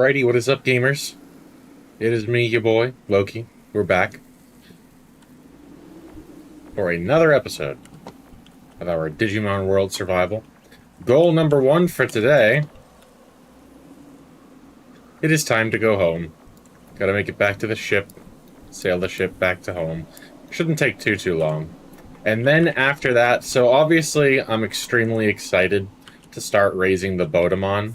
Alrighty, what is up, gamers? It is me, your boy, Loki. We're back for another episode of our Digimon World Survival. Goal number 1 for today. It is time to go home. Gotta make it back to the ship. Sail the ship back to home. Shouldn't take too long. And then after that, so obviously I'm extremely excited to start raising the Bodemon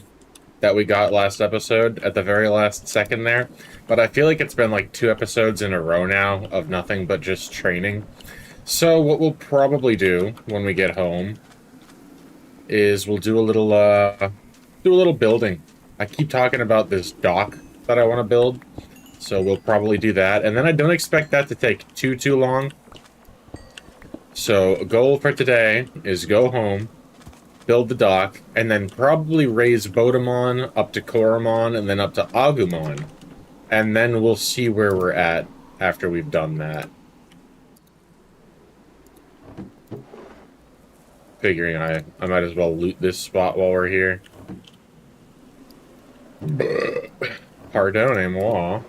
that we got last episode at the very last second there. But I feel like it's been like 2 episodes in a row now of nothing but just training. So what we'll probably do when we get home is we'll do a little building. I keep talking about this dock that I want to build, so we'll probably do that. And then I don't expect that to take too long. So a goal for today is go home, build the dock, and then probably raise Bodemon up to Koromon and then up to Agumon. And then we'll see where we're at after we've done that. Figuring I might as well loot this spot while we're here. Pardonnez-moi.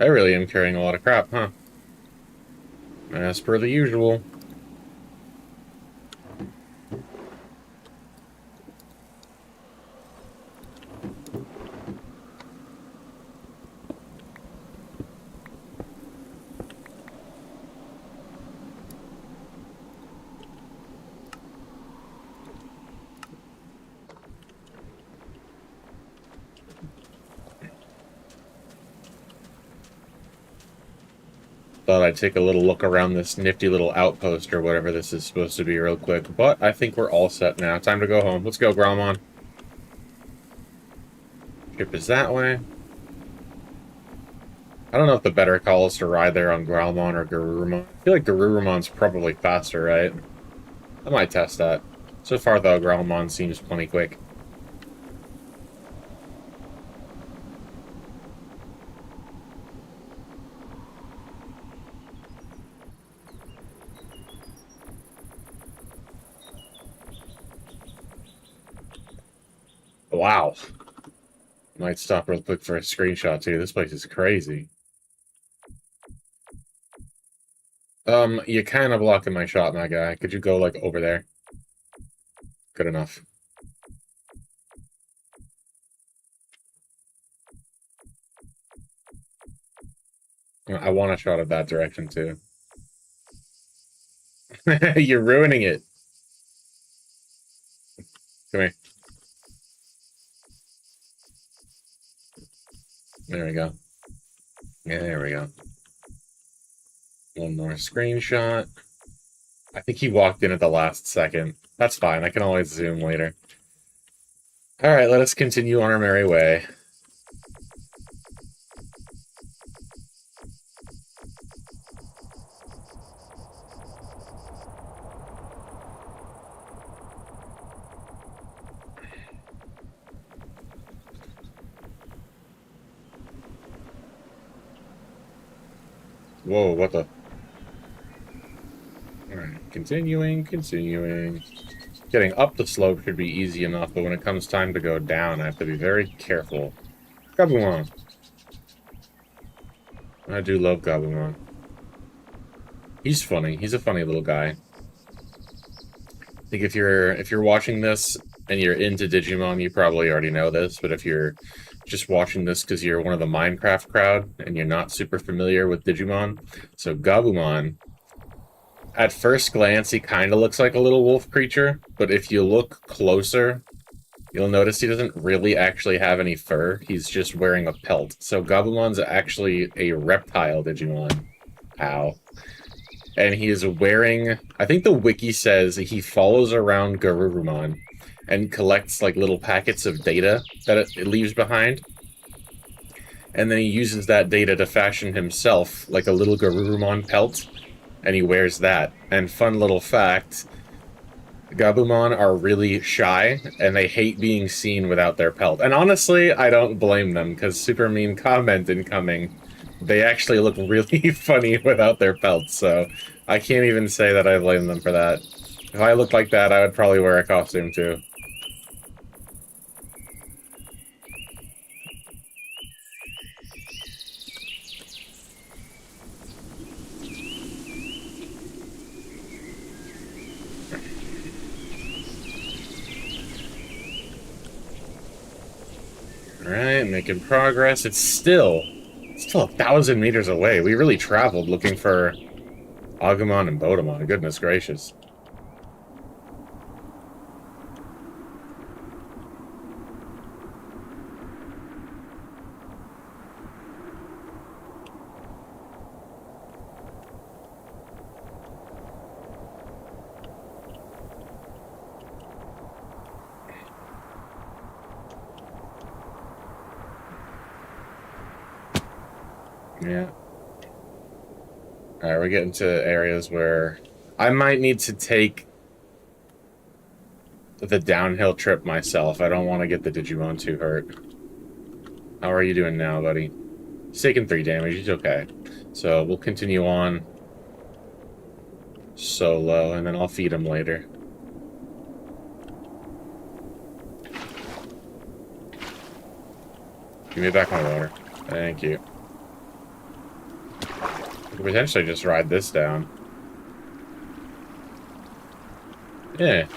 I really am carrying a lot of crap, huh? As per the usual. Thought I'd take a little look around this nifty little outpost or whatever this is supposed to be real quick, but I think we're all set now. Time to go home. Let's go, Gromon. Ship is that way. I don't know if the better call is to ride there on Gromon or Garurumon. I feel like Garurumon's probably faster, right? I might test that. So far, though, Gromon seems plenty quick. Wow. Might stop real quick for a screenshot, too. This place is crazy. You're kind of blocking my shot, my guy. Could you go, like, over there? Good enough. I want a shot of that direction, too. You're ruining it. Come here. There we go. Yeah, there we go. One more screenshot. I think he walked in at the last second. That's fine. I can always zoom later. Alright, let us continue on our merry way. Whoa, what the... Alright, continuing. Getting up the slope should be easy enough, but when it comes time to go down, I have to be very careful. Gabumon. I do love Gabumon. He's funny. He's a funny little guy. I think if you're watching this and you're into Digimon, you probably already know this, but if you're just watching this because you're one of the Minecraft crowd and you're not super familiar with Digimon, so Gabumon, at first glance, he kind of looks like a little wolf creature, but if you look closer, you'll notice he doesn't really actually have any fur. He's just wearing a pelt. So Gabumon's actually a reptile Digimon. Ow. And he is wearing... I think the wiki says he follows around Garurumon and collects like little packets of data that it leaves behind. And then he uses that data to fashion himself like a little Garurumon pelt. And he wears that. And fun little fact, Gabumon are really shy, and they hate being seen without their pelt. And honestly, I don't blame them, because super mean comment incoming. They actually look really funny without their pelts, so I can't even say that I blame them for that. If I looked like that, I would probably wear a costume too. Alright, making progress. It's still 1,000 meters away. We really traveled looking for Agumon and Bodemon. Goodness gracious. Yeah. Alright, we're getting to areas where I might need to take the downhill trip myself. I don't want to get the Digimon too hurt. How are you doing now, buddy? He's taking 3 damage. He's okay. So we'll continue on solo, and then I'll feed him later. Give me back my water. Thank you. I could potentially just ride this down. Yeah.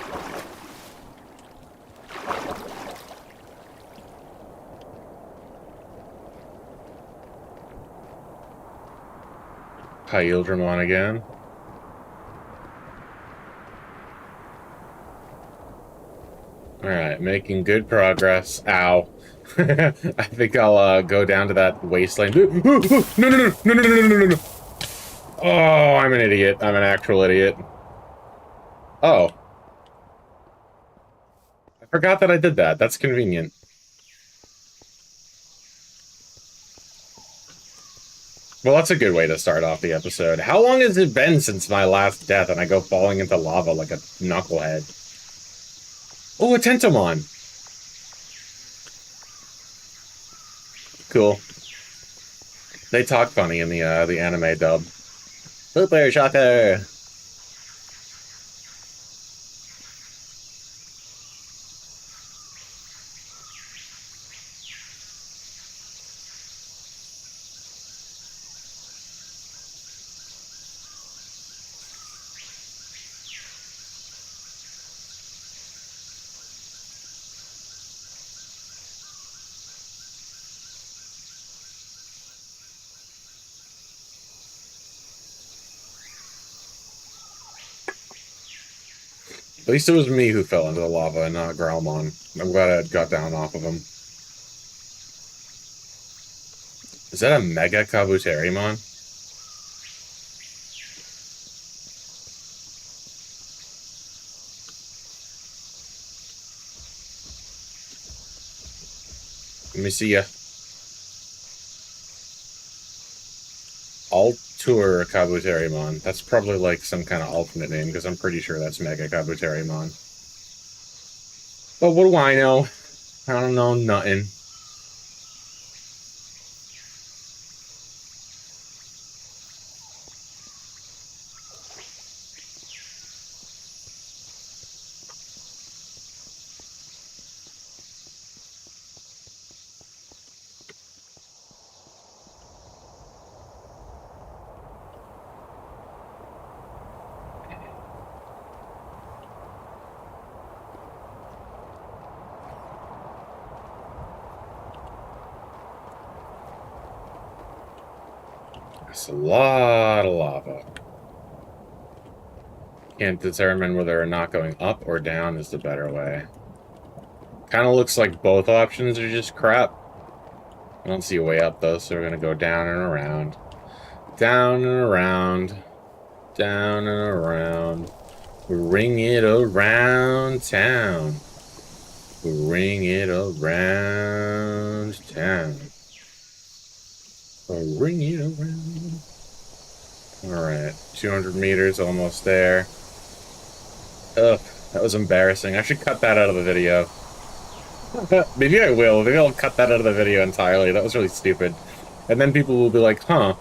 Hyildramon again. Alright, making good progress. Ow. I think I'll go down to that wasteland. No, no, no, no, no, no, no, no, no. Oh, I'm an idiot. I'm an actual idiot. Oh. I forgot that I did that. That's convenient. Well, that's a good way to start off the episode. How long has it been since my last death and I go falling into lava like a knucklehead? Oh, a Tentomon. Cool. They talk funny in the anime dub. Super shocker! At least it was me who fell into the lava and not Growlmon. I'm glad I got down off of him. Is that a Mega Kabuterimon? Let me see ya. Altur Kabuterimon. That's probably like some kind of alternate name, because I'm pretty sure that's Mega Kabuterimon. But what do I know? I don't know nothing. It's a lot of lava. Can't determine whether or not going up or down is the better way. Kind of looks like both options are just crap. I don't see a way up, though, so we're going to go down and around. Down and around. Down and around. Ring it around town. Ring it around town. Ring it around. Alright, 200 meters, almost there. Ugh, that was embarrassing. I should cut that out of the video. Maybe I will. Maybe I'll cut that out of the video entirely. That was really stupid. And then people will be like, huh,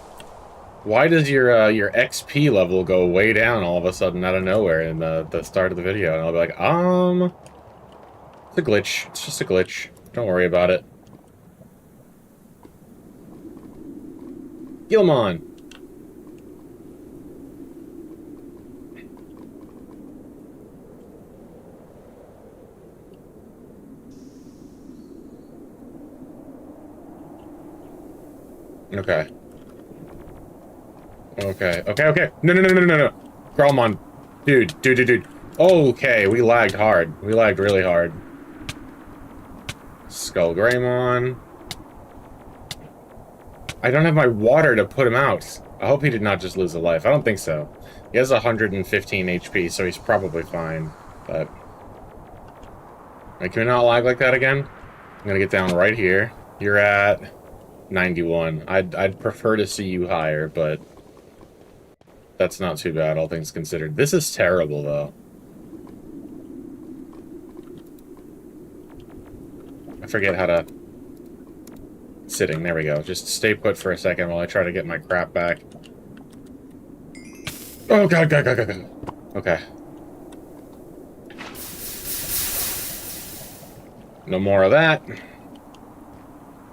why does your XP level go way down all of a sudden out of nowhere in the start of the video? And I'll be like, it's a glitch. It's just a glitch. Don't worry about it. Gilmon! Okay. Okay. Okay, okay. No, no, no, no, no, no. Gromon. Dude. Okay, we lagged hard. We lagged really hard. Skull Greymon. I don't have my water to put him out. I hope he did not just lose a life. I don't think so. He has 115 HP, so he's probably fine. But... Like, can we not lag like that again? I'm gonna get down right here. You're at 91. I'd prefer to see you higher, but... That's not too bad, all things considered. This is terrible, though. I forget how to... Sitting, there we go. Just stay put for a second while I try to get my crap back. Oh, God. Okay. No more of that.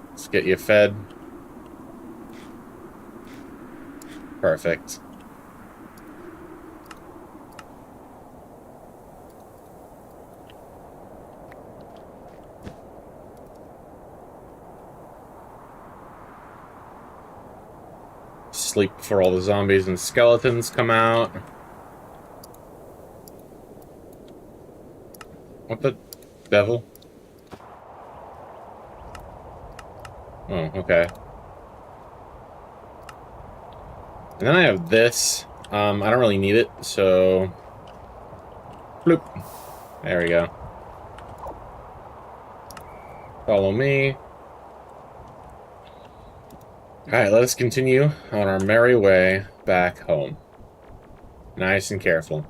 Let's get you fed. Perfect. Sleep before all the zombies and skeletons come out. What the devil? Oh, okay. And then I have this. I don't really need it, so... Bloop. There we go. Follow me. Alright, let us continue on our merry way back home. Nice and careful.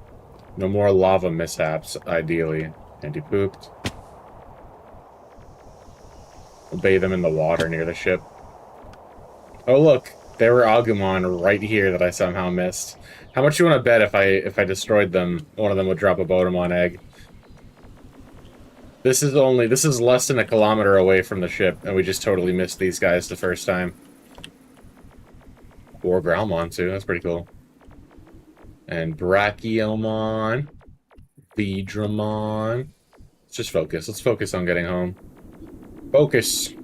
No more lava mishaps, ideally. And he pooped. We'll bathe them in the water near the ship. Oh look, there were Agumon right here that I somehow missed. How much you want to bet if I destroyed them, one of them would drop a Botamon egg? This is less than a kilometer away from the ship, and we just totally missed these guys the first time. Or Growlmon too, that's pretty cool. And Brachiomon. Beedramon. Let's just focus. Let's focus on getting home. Focus.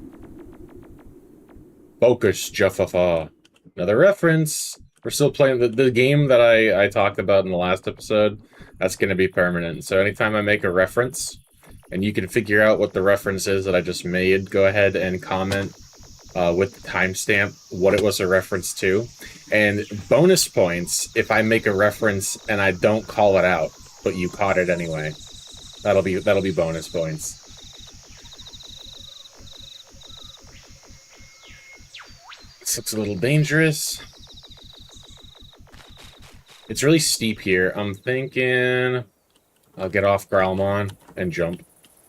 Focus, Juffafa. Another reference. We're still playing the game that I talked about in the last episode. That's going to be permanent. So anytime I make a reference, and you can figure out what the reference is that I just made, go ahead and comment with the timestamp what it was a reference to. And bonus points if I make a reference and I don't call it out, but you caught it anyway. That'll be bonus points. This looks a little dangerous. It's really steep here. I'm thinking I'll get off Growlmon and jump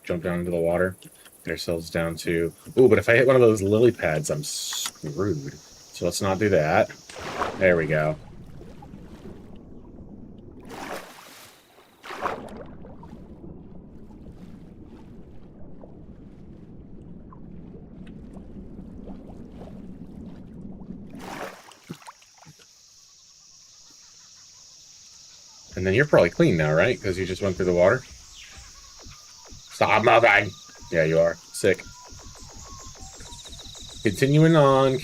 down into the water. Get ourselves down to... Ooh, but if I hit one of those lily pads, I'm screwed. So let's not do that. There we go. And then you're probably clean now, right? Because you just went through the water? Stop moving! Yeah, you are. Sick. Continuing on.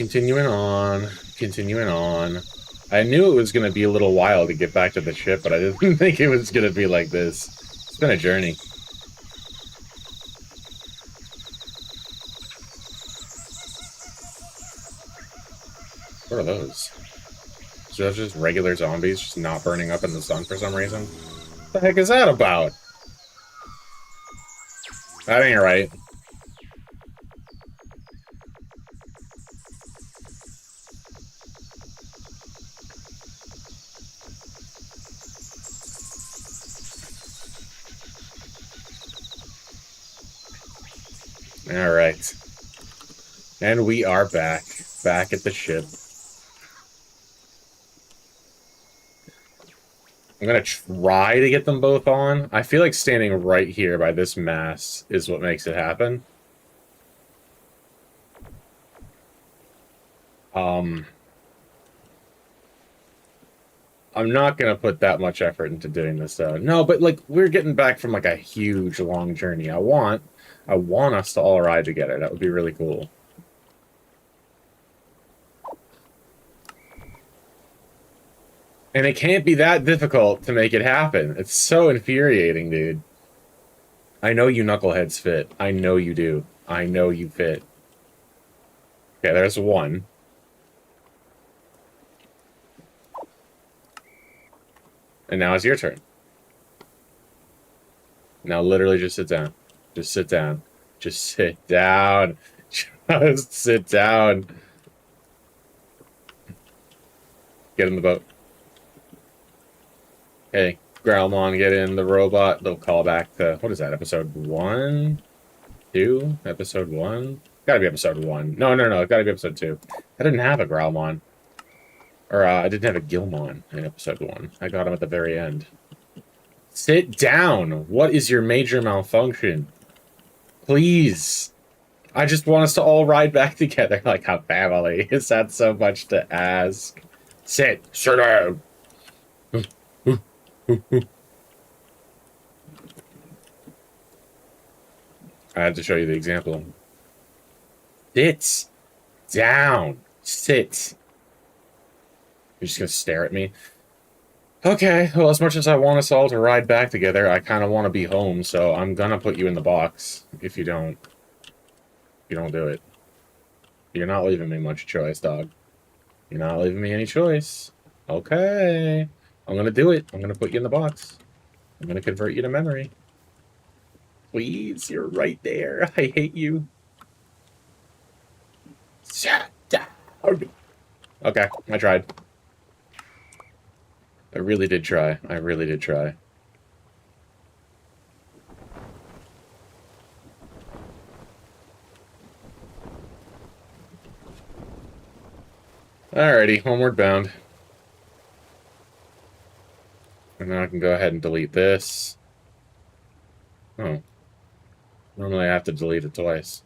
I knew it was going to be a little while to get back to the ship, but I didn't think it was going to be like this. It's been a journey. What are those? So those just regular zombies just not burning up in the sun for some reason? What the heck is that about? That ain't right. Alright. And we are back. Back at the ship. I'm gonna try to get them both on. I feel like standing right here by this mast is what makes it happen. I'm not gonna put that much effort into doing this though. No, but like we're getting back from like a huge long journey. I want us to all ride together. That would be really cool. And it can't be that difficult to make it happen. It's so infuriating, dude. I know you knuckleheads fit. I know you do. I know you fit. Okay, there's one. And now it's your turn. Now literally just sit down. Just sit down. Just sit down. Just sit down. Get in the boat. Hey, Growlmon, get in the robot. They'll call back to, what is that, episode 1? 2? Episode 1? Gotta be episode 1. No, it gotta be episode 2. I didn't have a Growlmon. Or, I didn't have a Gilmon in episode 1. I got him at the very end. Sit down! What is your major malfunction? Please! I just want us to all ride back together like a family. Is that so much to ask? Sit down! I had to show you the example. Sit down. Sit. You're just gonna stare at me? Okay, well, as much as I want us all to ride back together, I kind of want to be home, so I'm gonna put you in the box if you don't do it. You're not leaving me much choice, dog. You're not leaving me any choice. Okay. I'm gonna do it. I'm gonna put you in the box. I'm gonna convert you to memory. Please, you're right there. I hate you. Shut down. Okay, I tried. I really did try. I really did try. Alrighty, homeward bound. And now I can go ahead and delete this. Oh. Normally I have to delete it twice.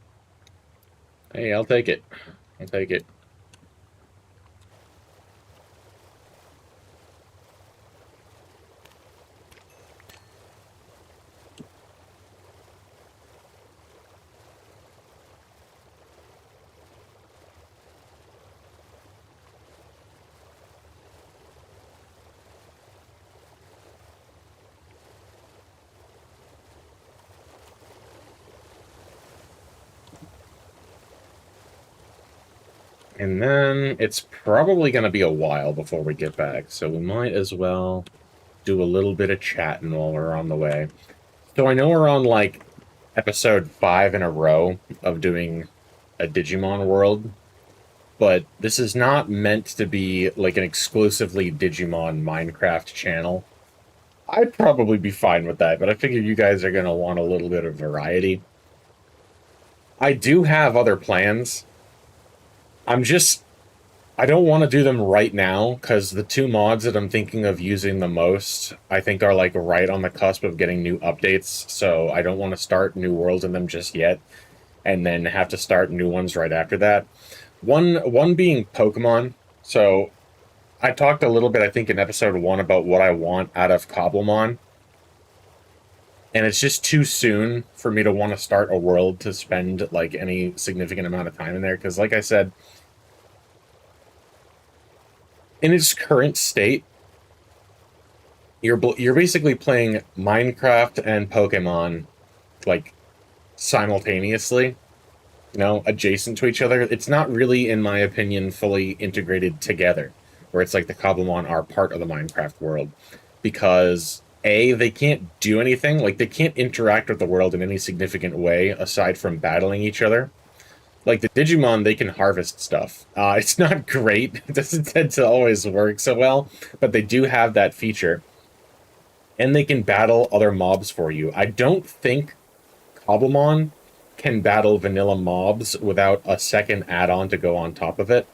Hey, I'll take it. I'll take it. And then it's probably going to be a while before we get back, so we might as well do a little bit of chatting while we're on the way. So I know we're on, like, episode 5 in a row of doing a Digimon world, but this is not meant to be, like, an exclusively Digimon Minecraft channel. I'd probably be fine with that, but I figure you guys are going to want a little bit of variety. I do have other plans. I don't want to do them right now, because the two mods that I'm thinking of using the most, I think are, like, right on the cusp of getting new updates, so I don't want to start new worlds in them just yet, and then have to start new ones right after that. One being Pokemon. So, I talked a little bit, I think, in episode 1 about what I want out of Cobblemon, and it's just too soon for me to want to start a world to spend, like, any significant amount of time in there, because, like I said, in its current state, you're basically playing Minecraft and Pokemon, like, simultaneously, you know, adjacent to each other. It's not really, in my opinion, fully integrated together, where it's like the Cobblemon are part of the Minecraft world, because A, they can't do anything, like, they can't interact with the world in any significant way aside from battling each other. Like, the Digimon, they can harvest stuff. It's not great. It doesn't tend to always work so well, but they do have that feature. And they can battle other mobs for you. I don't think Cobblemon can battle vanilla mobs without a second add-on to go on top of it.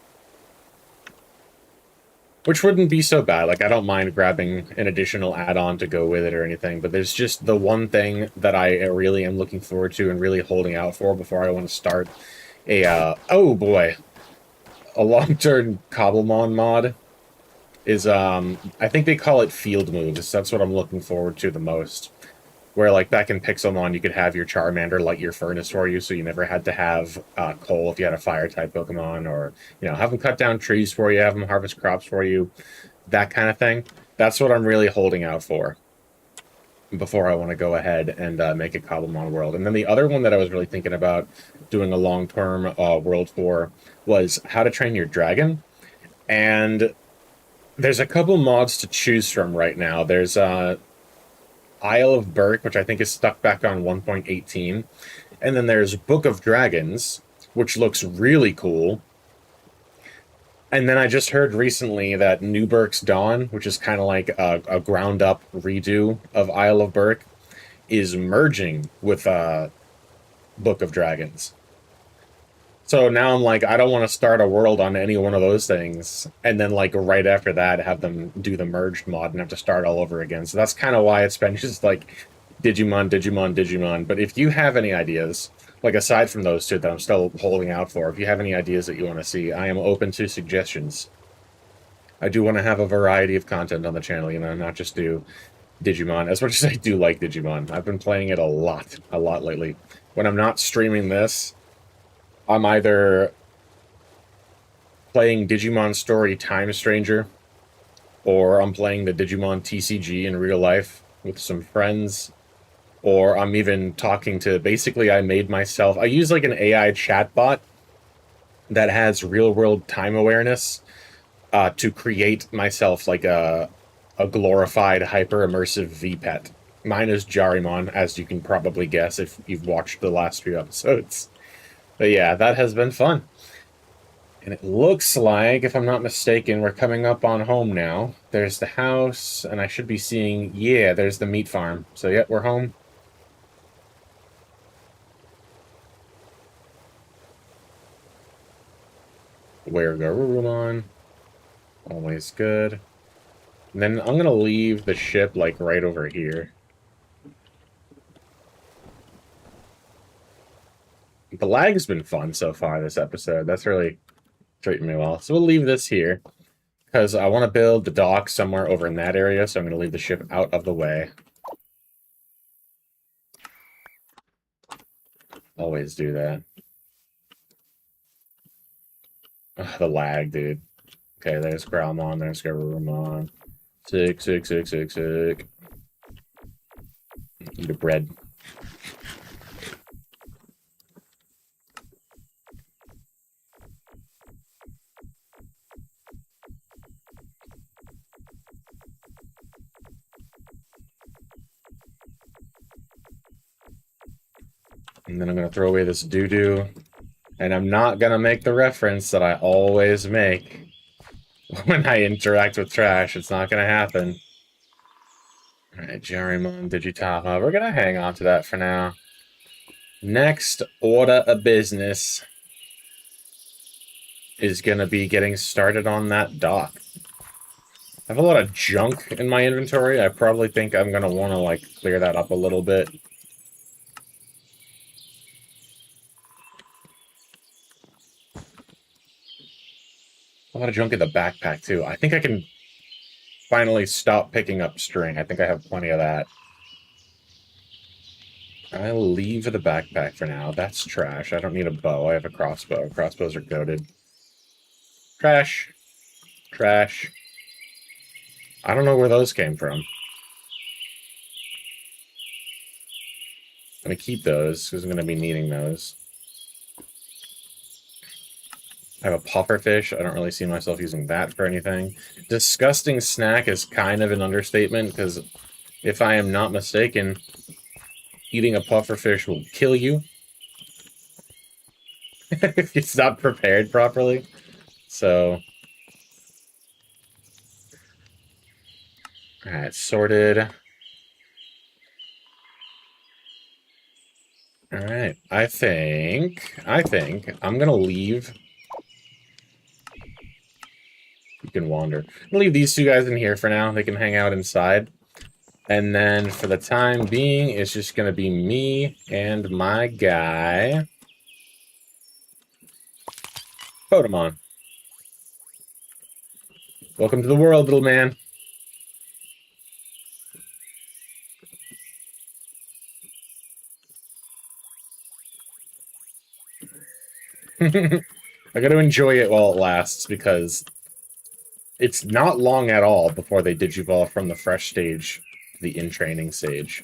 Which wouldn't be so bad. Like, I don't mind grabbing an additional add-on to go with it or anything, but there's just the one thing that I really am looking forward to and really holding out for before I want to start oh boy, a long-term Cobblemon mod is, I think they call it field moves. That's what I'm looking forward to the most. Where, like, back in Pixelmon, you could have your Charmander light your furnace for you, so you never had to have coal if you had a fire-type Pokemon, or, you know, have them cut down trees for you, have them harvest crops for you. that kind of thing. That's what I'm really holding out for before I want to go ahead and make a Cobblemon world. And then the other one that I was really thinking about doing a long-term world for was How to Train Your Dragon. And there's a couple mods to choose from right now. There's Isle of Berk, which I think is stuck back on 1.18. And then there's Book of Dragons, which looks really cool. And then I just heard recently that New Berk's Dawn, which is kind of like a ground-up redo of Isle of Berk, is merging with Book of Dragons. So now I'm like, I don't want to start a world on any one of those things, and then like right after that have them do the merged mod and have to start all over again. So that's kind of why it's been just like Digimon, Digimon, Digimon. But if you have any ideas, like aside from those two that I'm still holding out for, if you have any ideas that you want to see, I am open to suggestions. I do want to have a variety of content on the channel, you know, not just do Digimon. As much as I do like Digimon, I've been playing it a lot lately. When I'm not streaming this, I'm either playing Digimon Story Time Stranger, or I'm playing the Digimon TCG in real life with some friends, or I'm even talking to, basically I made myself, I use like an AI chatbot that has real-world time awareness to create myself like a glorified hyper-immersive V-Pet. Mine is Jarimon, as you can probably guess if you've watched the last few episodes. But yeah, that has been fun. And it looks like, if I'm not mistaken, we're coming up on home now. There's the house, and I should be seeing... Yeah, there's the meat farm. So yeah, we're home. Where Garurumon. Always good. And then I'm gonna leave the ship, like, right over here. The lag's been fun so far this episode. That's really treating me well. So we'll leave this here, because I want to build the dock somewhere over in that area, so I'm going to leave the ship out of the way. Always do that. Ugh, the lag, dude. Okay, there's Growlmon, there's Garurumon. Sick. Eat a bread. And then I'm going to throw away this doo-doo. And I'm not going to make the reference that I always make when I interact with trash. It's not going to happen. Alright, Jarimon, Digitama. We're going to hang on to that for now. Next order of business is going to be getting started on that dock. I have a lot of junk in my inventory. I probably think I'm going to want to, like, clear that up a little bit. A lot of junk in the backpack, too. I think I can finally stop picking up string. I think I have plenty of that. I'll leave the backpack for now. That's trash. I don't need a bow. I have a crossbow. Crossbows are goated. Trash. Trash. I don't know where those came from. I'm going to keep those, because I'm going to be needing those. I have a pufferfish. I don't really see myself using that for anything. Disgusting snack is kind of an understatement, because if I am not mistaken, eating a pufferfish will kill you if it's not prepared properly. So, alright, sorted. Alright, I think I'm gonna leave. You can wander. I'm gonna leave these two guys in here for now. They can hang out inside. And then for the time being, it's just gonna be me and my guy, Pokemon. Welcome to the world, little man. I gotta enjoy it while it lasts, because it's not long at all before they digivolve from the fresh stage to the in-training stage.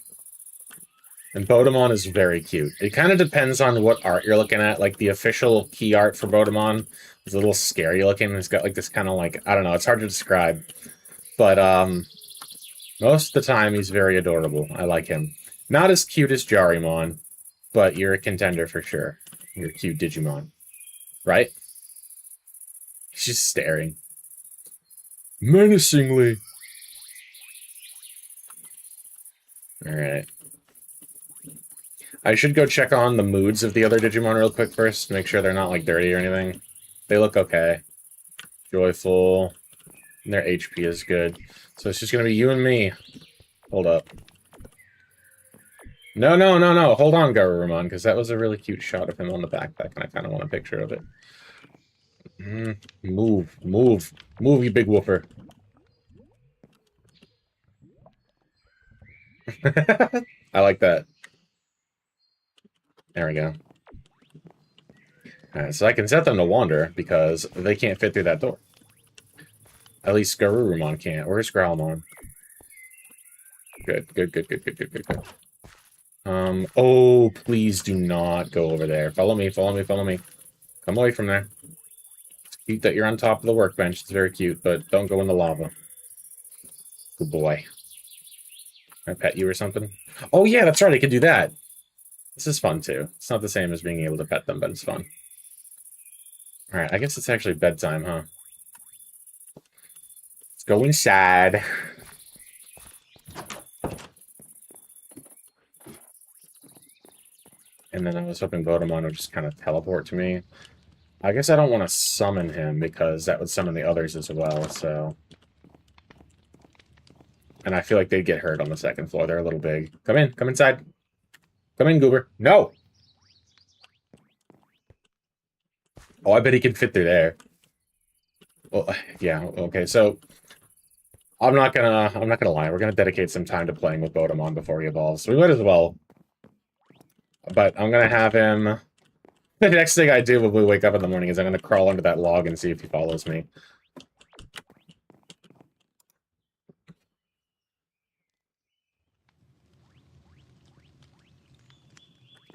And Bodemon is very cute. It kind of depends on what art you're looking at. Like, the official key art for Bodemon is a little scary looking. It's got, like, this kind of, like, I don't know, it's hard to describe. But, most of the time, he's very adorable. I like him. Not as cute as Jarimon, but you're a contender for sure. You're a cute Digimon. Right? He's just staring. Menacingly. Alright. I should go check on the moods of the other Digimon real quick first, to make sure they're not, like, dirty or anything. They look okay. Joyful. And their HP is good. So it's just gonna be you and me. Hold up. No, no, no, no. Hold on, Garurumon, because that was a really cute shot of him on the backpack, and I kind of want a picture of it. Move, move, move, you big whooper. I like that. There we go. Alright, so I can set them to wander, because they can't fit through that door. At least Garurumon can't. Where's Growlmon? Good, good, good, good, good, good, good, good. Oh, please do not go over there. Follow me, follow me, follow me. Come away from there. It's cute that you're on top of the workbench. It's very cute, but don't go in the lava. Good boy. Can I pet you or something? Oh, yeah, that's right. I can do that. This is fun, too. It's not the same as being able to pet them, but it's fun. Alright, I guess it's actually bedtime, huh? Let's go inside. And then I was hoping Bodemon would just kind of teleport to me. I guess I don't want to summon him, because that would summon the others as well, so... And I feel like they'd get hurt on the second floor. They're a little big. Come in. Come inside. Come in, Goober. No! Oh, I bet he can fit through there. Well, yeah, okay, so... I'm not gonna lie. We're gonna dedicate some time to playing with Bodemon before he evolves. So we might as well. But I'm gonna have him... The next thing I do when we wake up in the morning is I'm gonna crawl under that log and see if he follows me.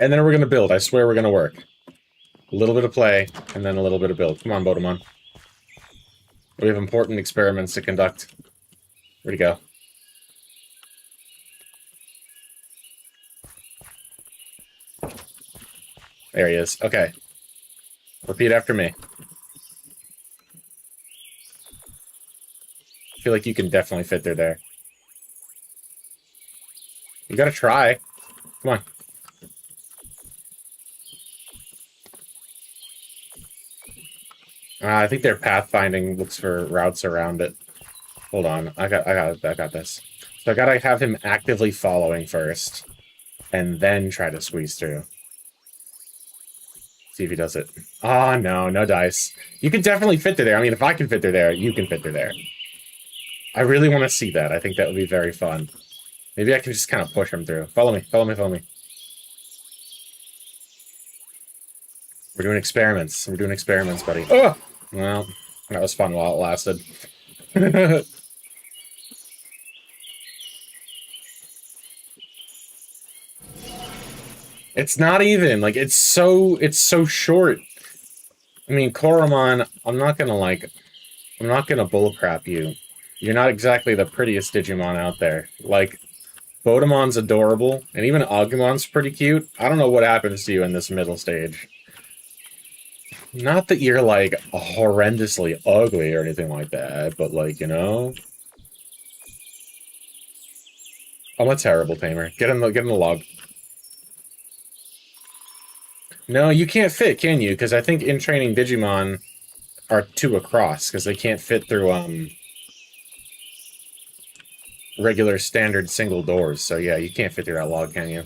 And then we're gonna build. I swear we're gonna work. A little bit of play, and then a little bit of build. Come on, Bodemon. We have important experiments to conduct. Where'd he go? There he is. Okay. Repeat after me. I feel like you can definitely fit through there. You gotta try. Come on. I think their pathfinding looks for routes around it. Hold on. I got this. So I gotta have him actively following first, and then try to squeeze through. See if he does it. Oh, no, no dice. You can definitely fit through there. I mean, if I can fit through there, you can fit through there. I really want to see that. I think that would be very fun. Maybe I can just kind of push him through. Follow me, follow me, follow me. We're doing experiments. We're doing experiments, buddy. Oh! Well, that was fun while it lasted. It's not even. Like, it's so short. I mean, Koromon, I'm not gonna bullcrap you. You're not exactly the prettiest Digimon out there. Like, Bodemon's adorable, and even Agumon's pretty cute. I don't know what happens to you in this middle stage. Not that you're, like, horrendously ugly or anything like that, but, like, you know... I'm a terrible tamer. Get in the log. No, you can't fit, can you? Because I think in training Digimon are two across, because they can't fit through, regular standard single doors. So yeah, you can't fit through that log, can you?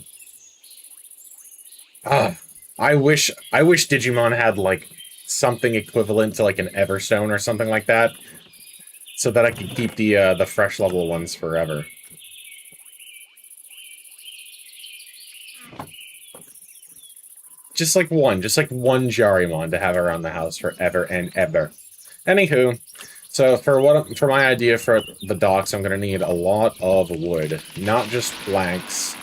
Ah, I wish Digimon had, like, something equivalent to, like, an Everstone or something like that, so that I could keep the fresh level ones forever. Just like one Jarimon to have around the house forever and ever. Anywho, So for my idea for the docks, I'm gonna need a lot of wood, not just planks.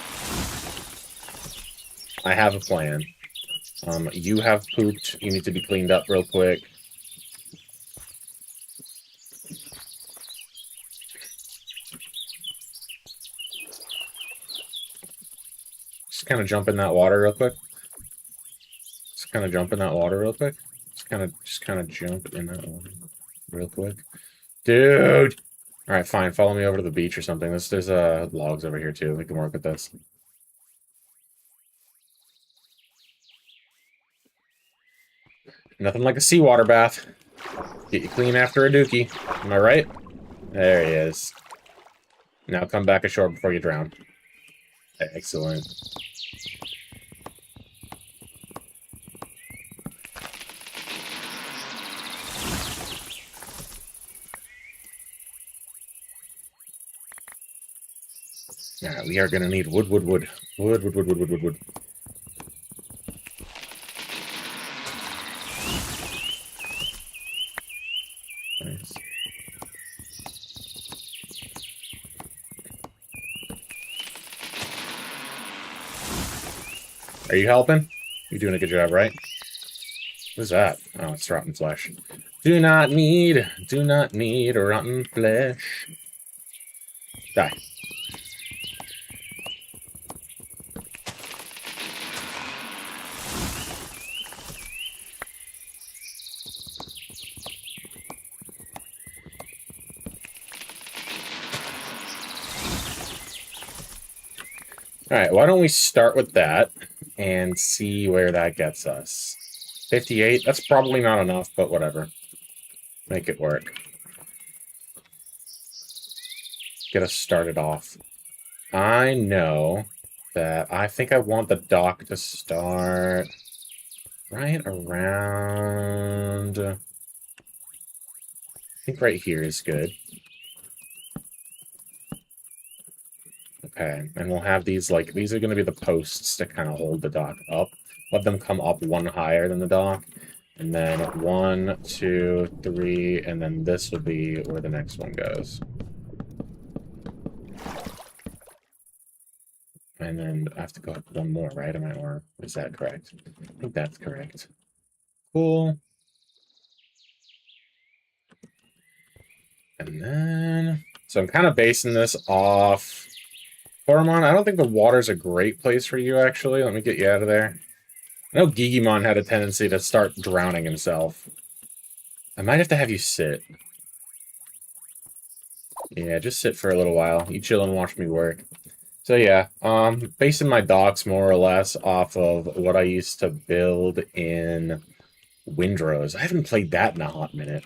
I have a plan. You have pooped. You need to be cleaned up real quick. Just kind of jump in that water real quick. Just kind of jump in that water real quick. Just kind of jump in that water real quick. Dude! Alright, fine. Follow me over to the beach or something. There's logs over here, too. We can work with this. Nothing like a seawater bath. Get you clean after a dookie. Am I right? There he is. Now come back ashore before you drown. Excellent. Yeah, we are gonna need wood. Wood. Nice. Are you helping? You're doing a good job, right? What is that? Oh, it's rotten flesh. Do not need rotten flesh. Die. Alright, why don't we start with that and see where that gets us. 58? That's probably not enough, but whatever. Make it work. Get us started off. I know that I think I want the dock to start right around... I think right here is good. Okay, and we'll have these, like, these are going to be the posts to kind of hold the dock up. Let them come up one higher than the dock. And then 1, 2, 3, and then this will be where the next one goes. And then I have to go up one more, right? Or is that correct? I think that's correct. Cool. And then... So I'm kind of basing this off... Koromon, I don't think the water's a great place for you, actually. Let me get you out of there. I know Digimon had a tendency to start drowning himself. I might have to have you sit. Yeah, just sit for a little while. You chill and watch me work. So yeah, basing my docks more or less off of what I used to build in Windrose. I haven't played that in a hot minute.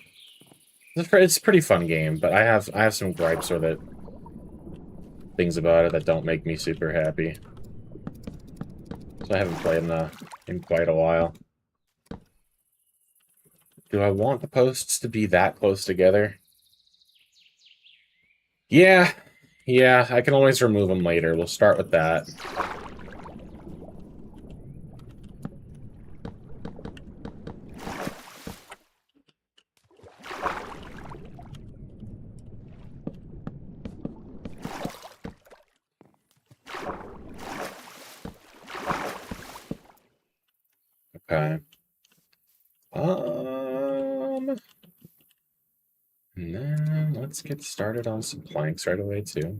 It's a pretty fun game, but I have some gripes with it. Things about it that don't make me super happy. So I haven't played in quite a while. Do I want the posts to be that close together? Yeah. Yeah, I can always remove them later. We'll start with that. Okay. And then let's get started on some planks right away, too.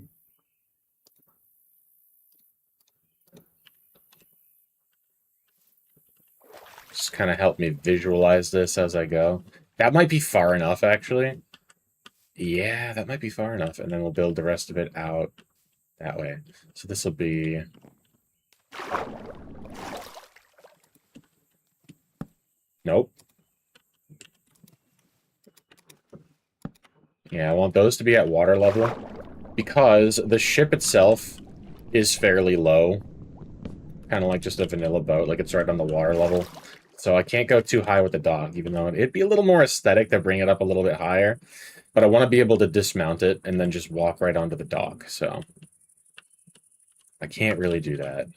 Just kind of help me visualize this as I go. That might be far enough, actually. Yeah, that might be far enough. And then we'll build the rest of it out that way. So this will be... Nope. Yeah, I want those to be at water level. Because the ship itself is fairly low. Kind of like just a vanilla boat. Like, it's right on the water level. So I can't go too high with the dock, even though it'd be a little more aesthetic to bring it up a little bit higher. But I want to be able to dismount it and then just walk right onto the dock, so... I can't really do that.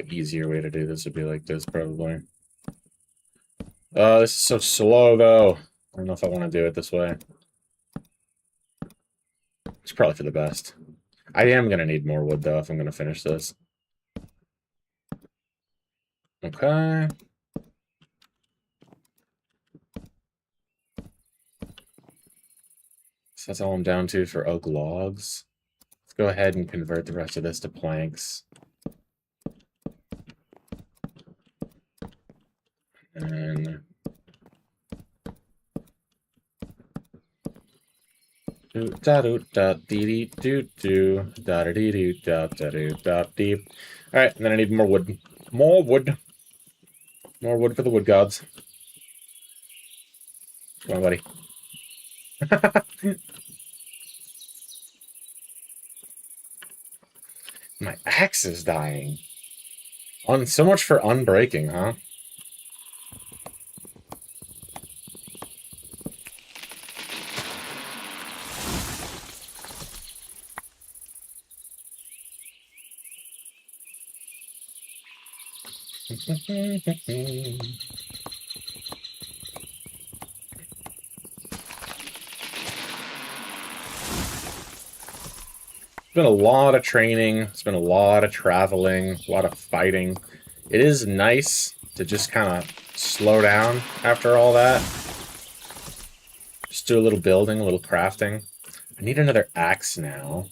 The easier way to do this would be like this, probably. This is so slow, though. I don't know if I want to do it this way. It's probably for the best. I am going to need more wood, though, if I'm going to finish this. Okay. So that's all I'm down to for oak logs. Let's go ahead and convert the rest of this to planks. And... Alright, and then I need more wood. More wood. More wood for the wood gods. Come on, buddy. My axe is dying. So much for unbreaking, huh? It's been a lot of training. It's been a lot of traveling, a lot of fighting. It is nice to just kind of slow down after all that. Just do a little building, a little crafting. I need another axe now.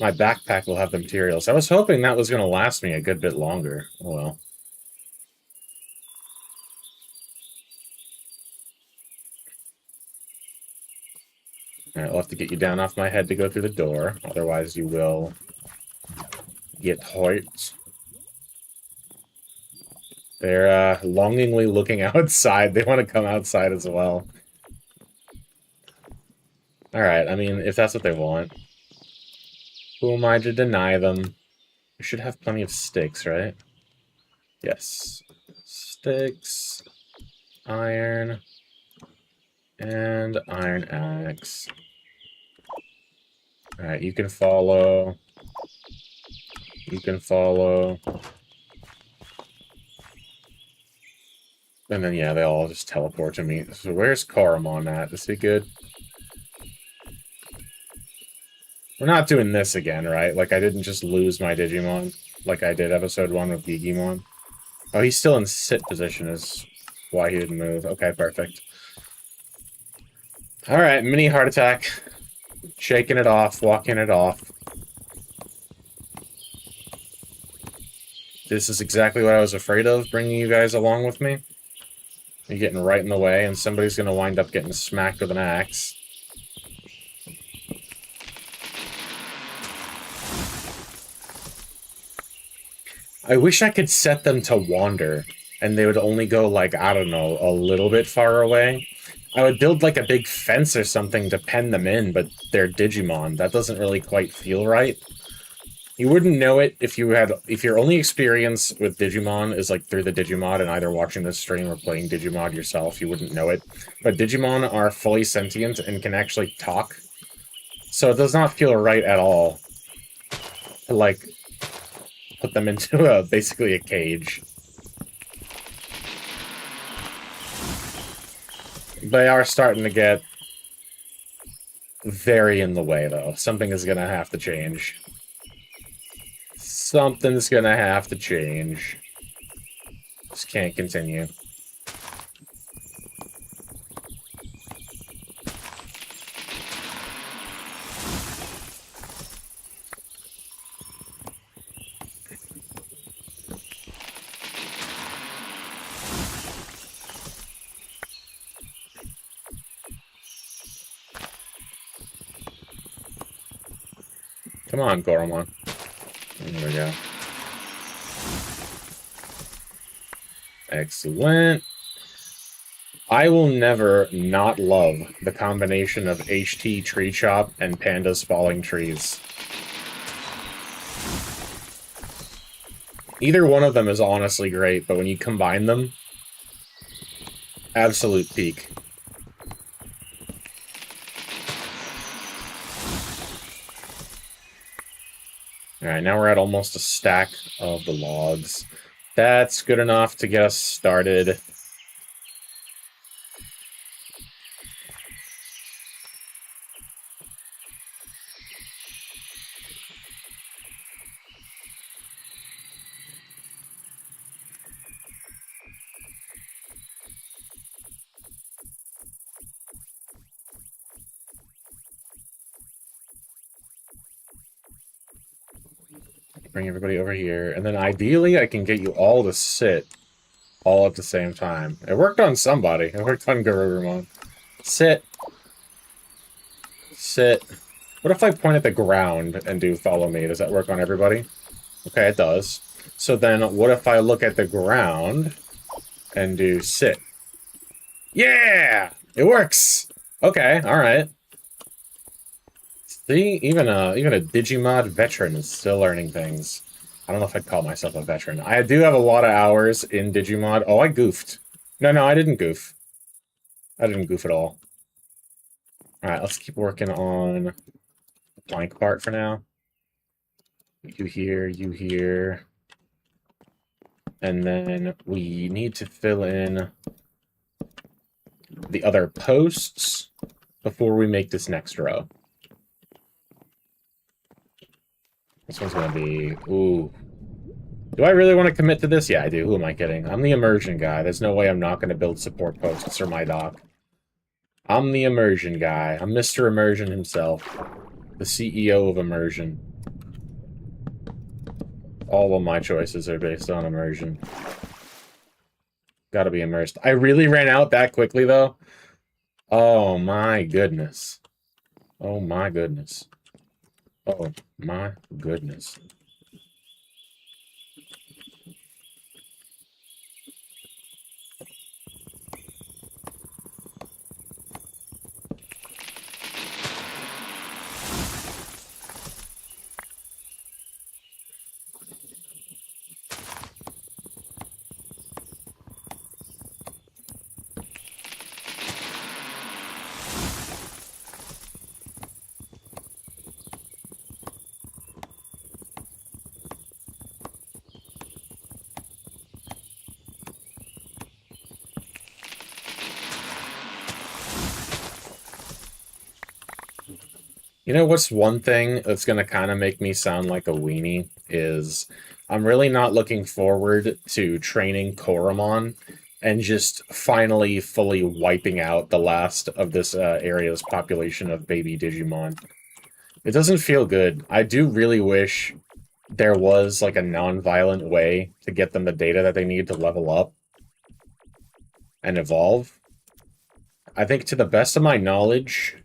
My backpack will have the materials. I was hoping that was going to last me a good bit longer. Oh well. Alright, I'll have to get you down off my head to go through the door. Otherwise you will get hurt. They're longingly looking outside. They want to come outside as well. Alright, I mean, if that's what they want. Who am I to deny them? We should have plenty of sticks, right? Yes. Sticks. Iron. And iron axe. Alright, you can follow. You can follow. And then, yeah, they all just teleport to me. So where's Koromon at? Is he good? We're not doing this again, right? Like, I didn't just lose my Digimon like I did episode 1 with Digimon. Oh, he's still in sit position is why he didn't move. Okay, perfect. Alright, mini heart attack. Shaking it off, walking it off. This is exactly what I was afraid of, bringing you guys along with me. You're getting right in the way, and somebody's gonna wind up getting smacked with an axe. I wish I could set them to wander, and they would only go, like, I don't know, a little bit far away. I would build, like, a big fence or something to pen them in, but they're Digimon. That doesn't really quite feel right. You wouldn't know it if your only experience with Digimon is, like, through the Digimod and either watching this stream or playing Digimod yourself, you wouldn't know it. But Digimon are fully sentient and can actually talk. So it does not feel right at all to, like, put them into basically a cage. They are starting to get very in the way, though. Something is gonna have to change. Something's gonna have to change. This can't continue. Come on, Goromon. There we go. Excellent. I will never not love the combination of HT Tree Chop and Panda's Falling Trees. Either one of them is honestly great, but when you combine them, absolute peak. Alright, now we're at almost a stack of the logs. That's good enough to get us started. Bring everybody over here. And then ideally I can get you all to sit all at the same time. It worked on somebody. It worked on Garurumon. Sit. Sit. What if I point at the ground and do follow me? Does that work on everybody? Okay, it does. So then what if I look at the ground and do sit? Yeah! It works! Okay, alright. See, even a Digimon veteran is still learning things. I don't know if I'd call myself a veteran. I do have a lot of hours in Digimon. Oh, I goofed. No, I didn't goof. I didn't goof at all. Alright, let's keep working on the plank part for now. You here. And then we need to fill in the other posts before we make this next row. This one's gonna be... Ooh. Do I really want to commit to this? Yeah, I do. Who am I kidding? I'm the immersion guy. There's no way I'm not going to build support posts for my dock. I'm the immersion guy. I'm Mr. Immersion himself. The CEO of immersion. All of my choices are based on immersion. Gotta be immersed. I really ran out that quickly, though. Oh, my goodness. Oh, my goodness. Oh, my goodness. You know what's one thing that's going to kind of make me sound like a weenie is I'm really not looking forward to training Koromon and just finally fully wiping out the last of this area's population of baby Digimon. It doesn't feel good. I do really wish there was like a non-violent way to get them the data that they need to level up and evolve. I think to the best of my knowledge...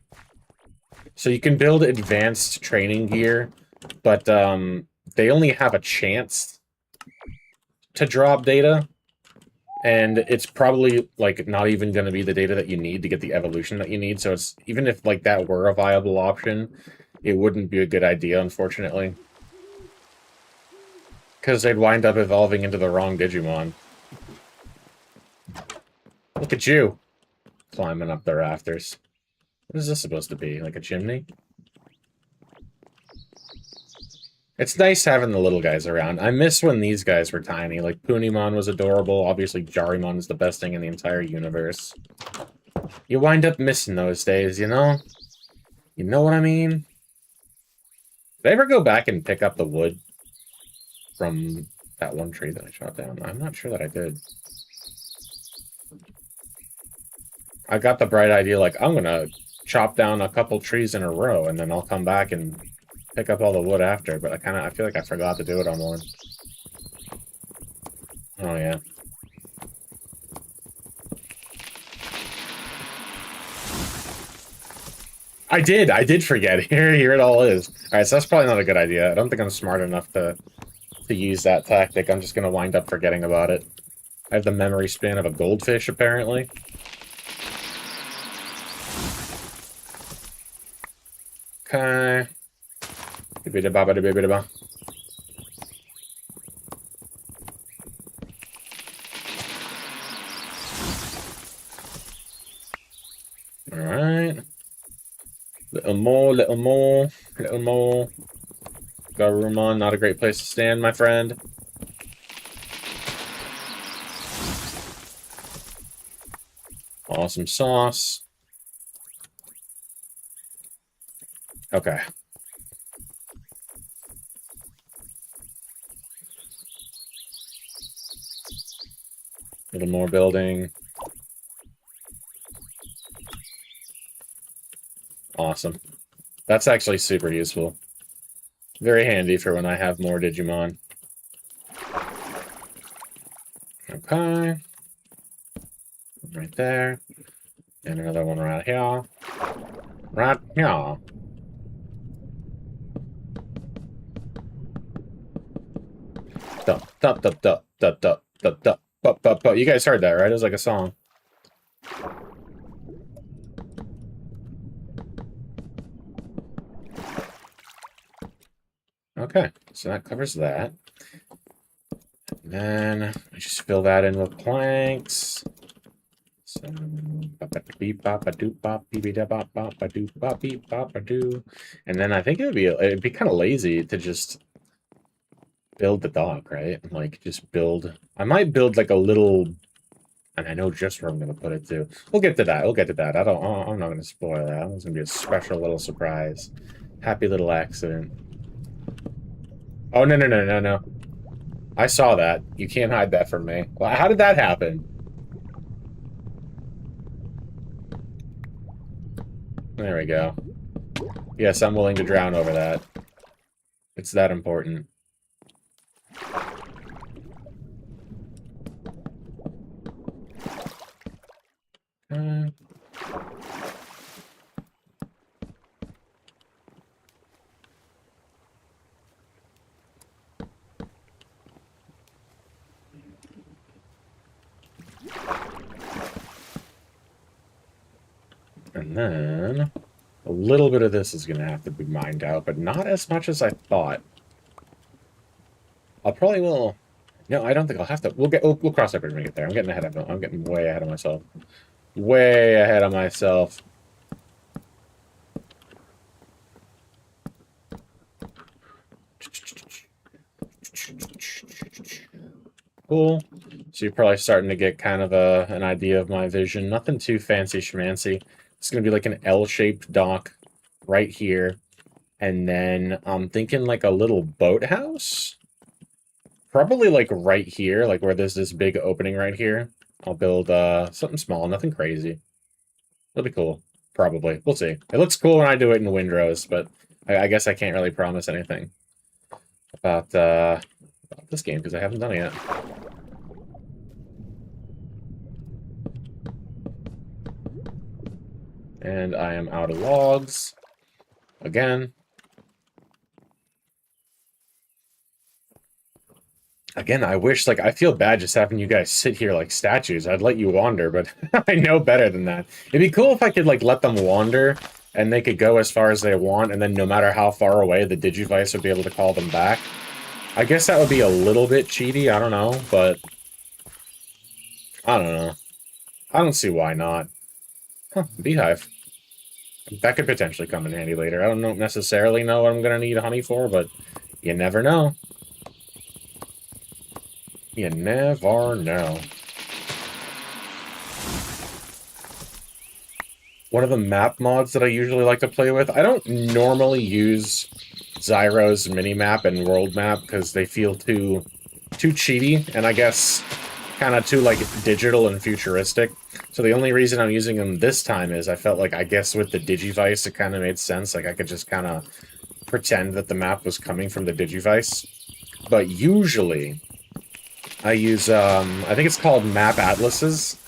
So you can build advanced training gear, but they only have a chance to drop data, and it's probably like not even going to be the data that you need to get the evolution that you need. So it's even if like that were a viable option, it wouldn't be a good idea, unfortunately, because they'd wind up evolving into the wrong Digimon. Look at you climbing up the rafters. What is this supposed to be? Like a chimney? It's nice having the little guys around. I miss when these guys were tiny. Like, Punimon was adorable. Obviously, Jarimon is the best thing in the entire universe. You wind up missing those days, you know? You know what I mean? Did I ever go back and pick up the wood from that one tree that I shot down? I'm not sure that I did. I got the bright idea, like, I'm gonna chop down a couple trees in a row, and then I'll come back and pick up all the wood after, but I feel like I forgot to do it on one. Oh, yeah. I did forget. Here it all is. Alright, so that's probably not a good idea. I don't think I'm smart enough to use that tactic. I'm just gonna wind up forgetting about it. I have the memory span of a goldfish, apparently. Okay. Alright. Little more. Garurumon, not a great place to stand, my friend. Awesome sauce. Okay. A little more building. Awesome. That's actually super useful. Very handy for when I have more Digimon. Okay. Right there. And another one right here. Right here. Dup, dup, dup, dup, dup, dup, dup, dup, dup, dup, dup. You guys heard that, right? It was like a song. Okay, so that covers that. And then I just fill that in with planks. So, and then I think it'd be kind of lazy to just build the dock, right? Like just build. I might build like a little, and I know just where I'm gonna put it too. We'll get to that. We'll get to that. I'm not gonna spoil that. It's gonna be a special little surprise. Happy little accident. Oh no no no no no! I saw that. You can't hide that from me. Well, how did that happen? There we go. Yes, I'm willing to drown over that. It's that important. And then a little bit of this is going to have to be mined out, but not as much as I thought. I'll probably will. No, I don't think I'll have to. We'll cross that bridge when we get there. I'm getting way ahead of myself. Way ahead of myself. Cool. So you're probably starting to get kind of an idea of my vision. Nothing too fancy schmancy. It's going to be like an L-shaped dock right here. And then I'm thinking like a little boathouse. Probably like right here, like where there's this big opening right here. I'll build something small, nothing crazy. It'll be cool. Probably. We'll see. It looks cool when I do it in Windrose, but I guess I can't really promise anything about this game because I haven't done it yet. And I am out of logs. Again. Again, I wish, like, I feel bad just having you guys sit here like statues. I'd let you wander, but I know better than that. It'd be cool if I could, like, let them wander, and they could go as far as they want, and then no matter how far away, the Digivice would be able to call them back. I guess that would be a little bit cheaty, I don't know, but... I don't know. I don't see why not. Huh, beehive. That could potentially come in handy later. I don't necessarily know what I'm gonna need honey for, but you never know. You never know. One of the map mods that I usually like to play with, I don't normally use Zyro's minimap and world map because they feel too cheaty, and I guess kind of too, like, digital and futuristic. So the only reason I'm using them this time is I felt like, I guess with the Digivice, it kind of made sense. Like, I could just kind of pretend that the map was coming from the Digivice. But usually, I use, I think it's called Map Atlases.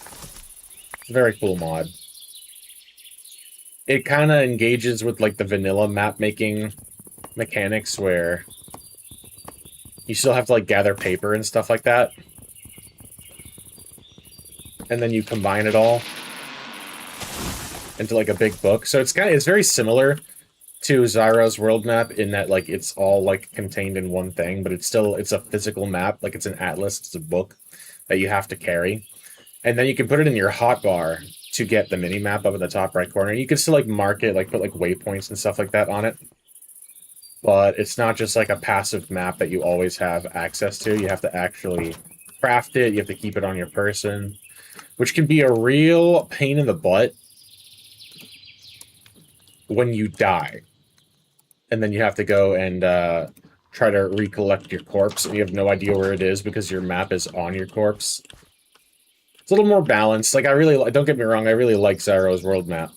It's a very cool mod. It kind of engages with, like, the vanilla map-making mechanics where you still have to, like, gather paper and stuff like that. And then you combine it all into, like, a big book. So it's very similar to Zyro's world map in that, like, it's all, like, contained in one thing, but it's a physical map. Like, it's an atlas, it's a book that you have to carry. And then you can put it in your hotbar to get the mini-map up in the top right corner. You can still, like, mark it, like, put, like, waypoints and stuff like that on it. but it's not just like a passive map that you always have access to. You have to actually craft it. You have to keep it on your person, which can be a real pain in the butt when you die. And then you have to go and try to recollect your corpse, and you have no idea where it is because your map is on your corpse. It's a little more balanced. Like, don't get me wrong, I really like Zyro's world map.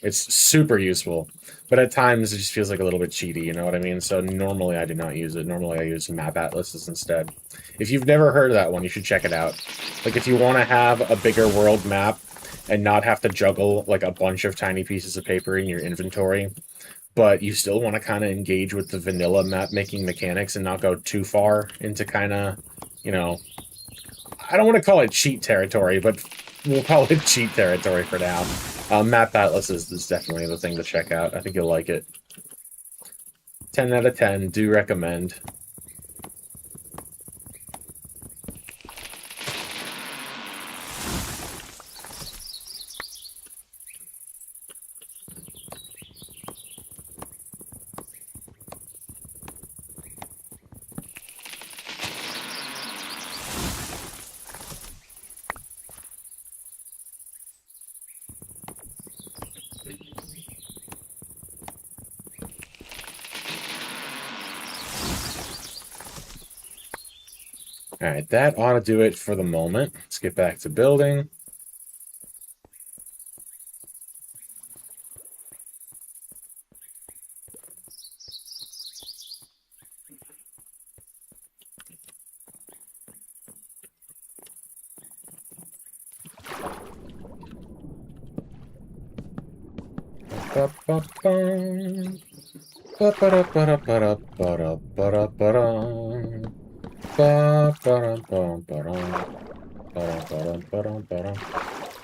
It's super useful. But at times, it just feels like a little bit cheaty, you know what I mean? So normally I do not use it. Normally I use map atlases instead. If you've never heard of that one, you should check it out. Like, if you want to have a bigger world map and not have to juggle, like, a bunch of tiny pieces of paper in your inventory, but you still want to kind of engage with the vanilla map-making mechanics and not go too far into kind of, you know, I don't want to call it cheat territory, but we'll call it cheat territory for now. Map Atlas is definitely the thing to check out. I think you'll like it. 10 out of 10, do recommend. Alright, that ought to do it for the moment. Let's get back to building.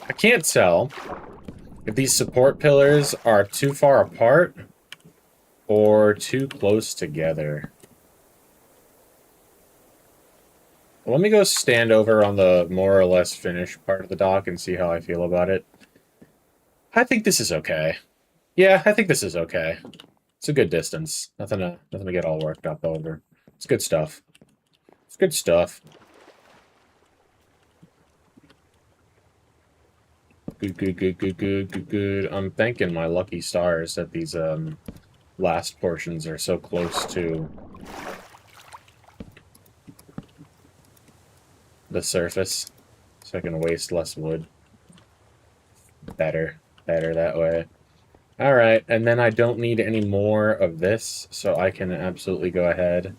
I can't tell if these support pillars are too far apart or too close together. Let me go stand over on the more or less finished part of the dock and see how I feel about it. I think this is okay. Yeah, I think this is okay. It's a good distance. Nothing to get all worked up over. It's good stuff. It's good stuff. Good. I'm thanking my lucky stars that these last portions are so close to the surface, so I can waste less wood. Better that way. Alright, and then I don't need any more of this, so I can absolutely go ahead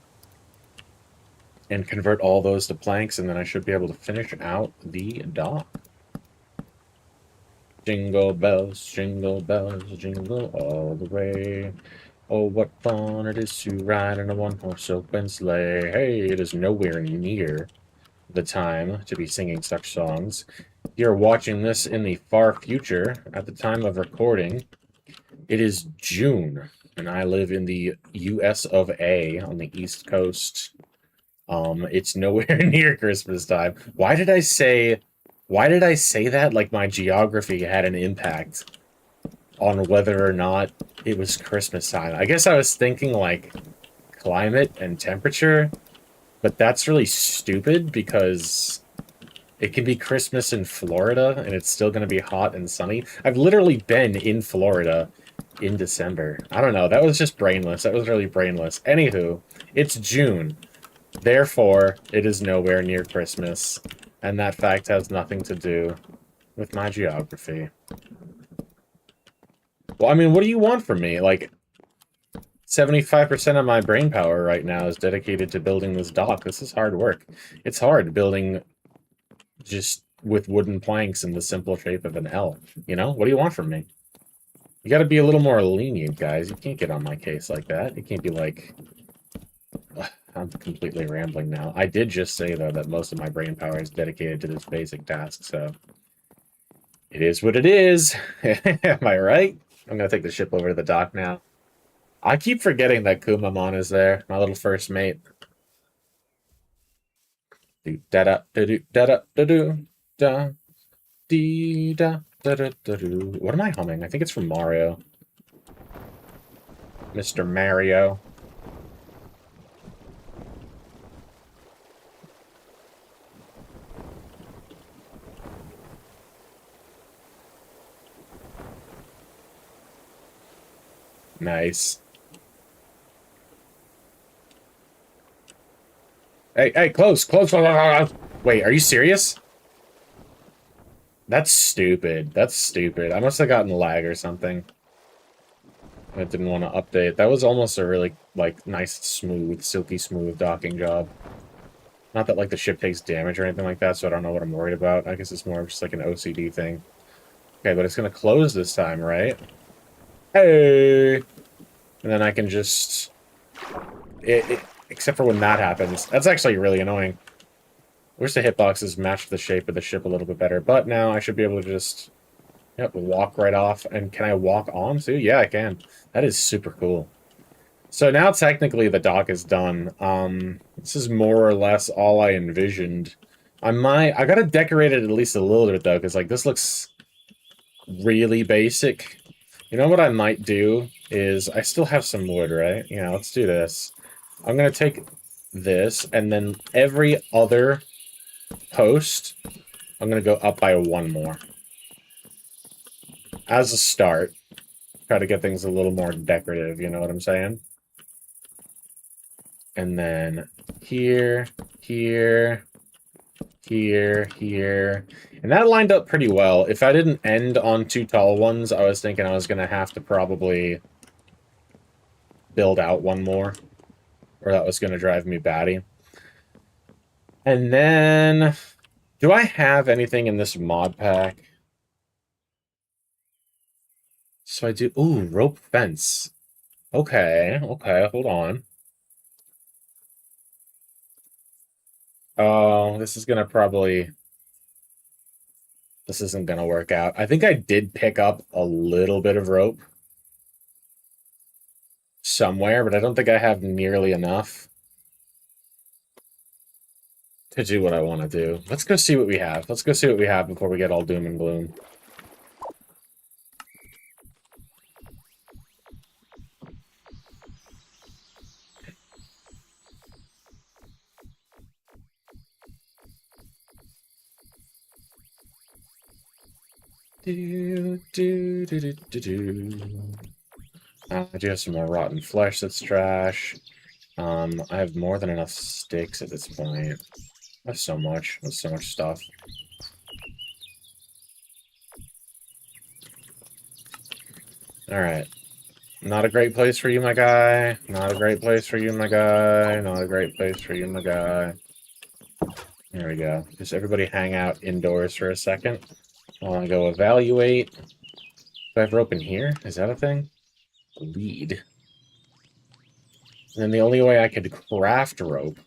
and convert all those to planks, and then I should be able to finish out the dock. Jingle bells, jingle all the way. Oh, what fun it is to ride in a one-horse open sleigh. Hey, it is nowhere near the time to be singing such songs. You're watching this in the far future. At the time of recording, it is June, and I live in the US of A on the East Coast. It's nowhere near Christmas time. Why did I say that like my geography had an impact on whether or not it was Christmas time? I guess I was thinking like climate and temperature, but that's really stupid because it can be Christmas in Florida and it's still going to be hot and sunny. I've literally been in Florida in December. I don't know. That was just brainless. That was really brainless. Anywho, it's June. Therefore, it is nowhere near Christmas. And that fact has nothing to do with my geography. Well, I mean, what do you want from me? Like, 75% of my brain power right now is dedicated to building this dock. This is hard work. It's hard building just with wooden planks in the simple shape of an L. You know? What do you want from me? You gotta be a little more lenient, guys. You can't get on my case like that. You can't be like... Ugh, I'm completely rambling now. I did just say, though, that most of my brain power is dedicated to this basic task, so... It is what it is. Am I right? I'm gonna take the ship over to the dock now. I keep forgetting that Kumamon is there, my little first mate. Do da da da do da da da do da dee da da da da do. What am I humming? I think it's from Mario. Mr. Mario. Nice. Hey, hey, close, close. Wait, are you serious? That's stupid. That's stupid. I must have gotten lag or something. I didn't want to update. That was almost a really, like, nice, smooth, silky smooth docking job. Not that, like, the ship takes damage or anything like that, so I don't know what I'm worried about. I guess it's more of just, like, an OCD thing. Okay, but it's gonna close this time, right? Hey! And then I can just... except for when that happens. That's actually really annoying. I wish the hitboxes matched the shape of the ship a little bit better, but now I should be able to just... Yep, walk right off. And can I walk on, too? Yeah, I can. That is super cool. So now technically the dock is done. This is more or less all I envisioned. I gotta decorate it at least a little bit though, because like this looks really basic. You know what I might do is I still have some wood, right? Yeah, let's do this. I'm gonna take this and then every other post, I'm gonna go up by one more. As a start, try to get things a little more decorative, you know what I'm saying? And then here, here, here. And that lined up pretty well. If I didn't end on two tall ones, I was thinking I was going to have to probably build out one more. Or that was going to drive me batty. And then... Do I have anything in this mod pack? So I do... Ooh, rope fence. Okay, hold on. Oh, this is going to probably... This isn't going to work out. I think I did pick up a little bit of rope somewhere, but I don't think I have nearly enough to do what I want to do. Let's go see what we have. Let's go see what we have before we get all doom and gloom. I do have some more rotten flesh that's trash. I have more than enough sticks at this point. That's so much. That's so much stuff. Alright. Not a great place for you, my guy. Not a great place for you, my guy. Not a great place for you, my guy. There we go. Just everybody hang out indoors for a second. While I go evaluate. Do I have rope in here? Is that a thing? Lead. And then the only way I could craft rope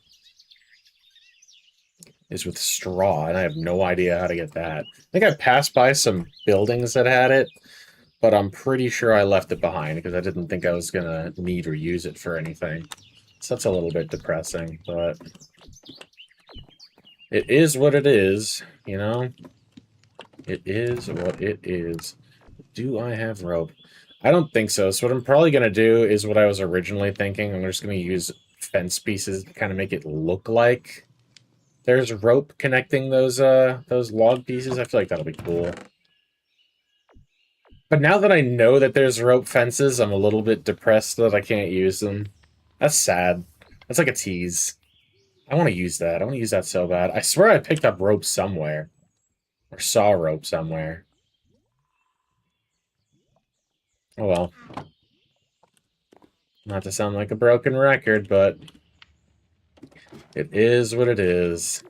is with straw, and I have no idea how to get that. I think I passed by some buildings that had it, but I'm pretty sure I left it behind because I didn't think I was going to need or use it for anything. So that's a little bit depressing, but it is what it is, you know? It is what it is. Do I have rope? I don't think so. So what I'm probably going to do is what I was originally thinking. I'm just going to use fence pieces to kind of make it look like there's rope connecting those log pieces. I feel like that'll be cool. But now that I know that there's rope fences, I'm a little bit depressed that I can't use them. That's sad. That's like a tease. I want to use that. I want to use that so bad. I swear I picked up rope somewhere. Or saw rope somewhere. Oh well. Not to sound like a broken record, but it is what it is.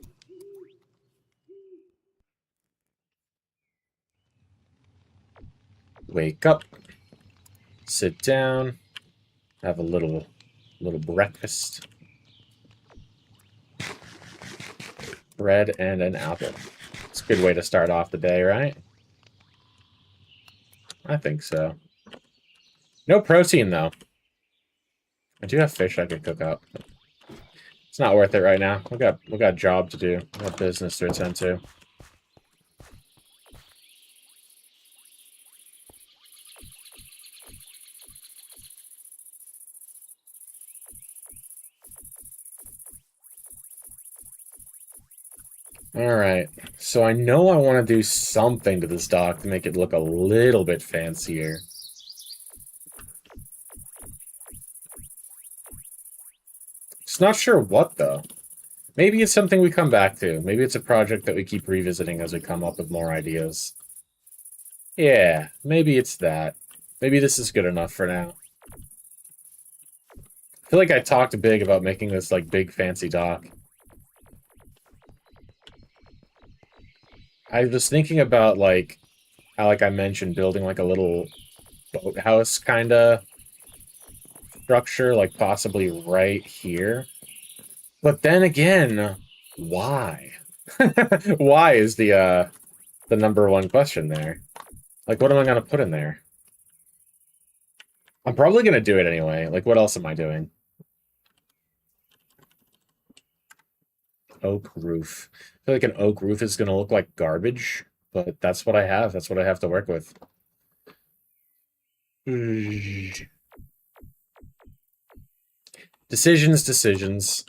Wake up. Sit down. Have a little breakfast. Bread and an apple. It's a good way to start off the day, right? I think so. No protein, though. I do have fish I could cook up. It's not worth it right now. We got a job to do. We got business to attend to. Alright, so I know I want to do something to this dock to make it look a little bit fancier. Just not sure what, though. Maybe it's something we come back to. Maybe it's a project that we keep revisiting as we come up with more ideas. Yeah, maybe it's that. Maybe this is good enough for now. I feel like I talked big about making this, like, big fancy dock. I was thinking about, like, how, like I mentioned, building, like, a little boathouse kind of structure, like, possibly right here. But then again, why? Why is the number one question there? Like, what am I gonna put in there? I'm probably gonna do it anyway. Like, what else am I doing? Oak roof. I feel like an oak roof is gonna look like garbage, but that's what I have. That's what I have to work with. Decisions.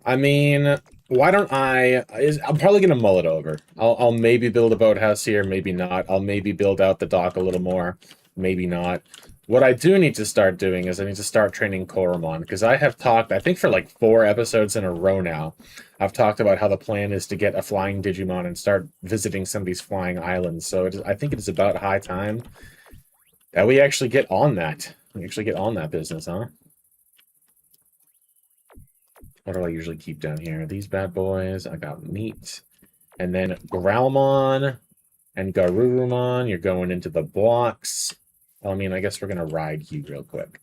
I mean, why don't I'm probably gonna mull it over. I'll maybe build a boathouse here, maybe not. I'll maybe build out the dock a little more, maybe not. What I do need to start doing is I need to start training Koromon, because I have talked, I think for like 4 episodes in a row now, I've talked about how the plan is to get a flying Digimon and start visiting some of these flying islands. So I think it is about high time that we actually get on that. We actually get on that business, huh? What do I usually keep down here? These bad boys. I got meat. And then Growlmon and Garurumon, you're going into the blocks. I mean, I guess we're going to ride you real quick.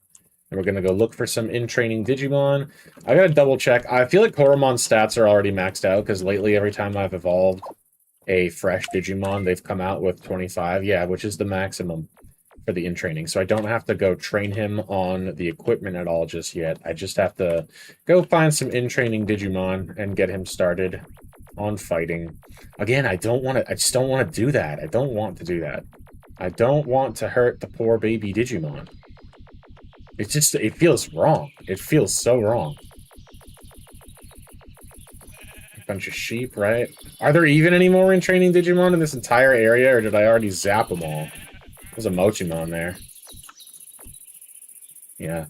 And we're going to go look for some in-training Digimon. I got to double check. I feel like Koromon's stats are already maxed out, because lately every time I've evolved a fresh Digimon, they've come out with 25. Yeah, which is the maximum for the in-training. So I don't have to go train him on the equipment at all just yet. I just have to go find some in-training Digimon and get him started on fighting. Again, I just don't want to do that. I don't want to do that. I don't want to hurt the poor baby Digimon. It feels wrong. It feels so wrong. A bunch of sheep, right? Are there even any more in-training Digimon in this entire area, or did I already zap them all? There's a Mochimon there. Yeah.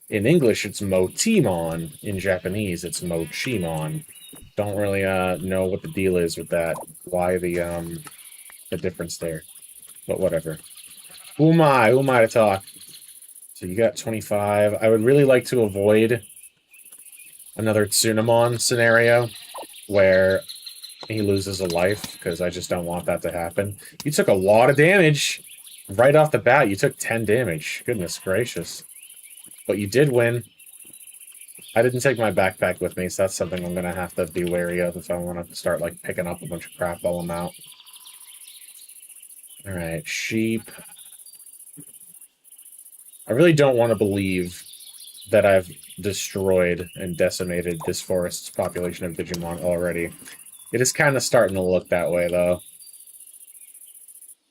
In English, it's Motimon. In Japanese, it's Mochimon. Don't really know what the deal is with that. Why the difference there. But whatever. Who am I? Who am I to talk? So you got 25. I would really like to avoid another Tsunamon scenario where he loses a life, because I just don't want that to happen. You took a lot of damage. Right off the bat, you took 10 damage. Goodness gracious. But you did win. I didn't take my backpack with me, so that's something I'm going to have to be wary of if I want to start, like, picking up a bunch of crap while I'm out. Alright, sheep. I really don't want to believe that I've destroyed and decimated this forest's population of Digimon already. It is kind of starting to look that way, though.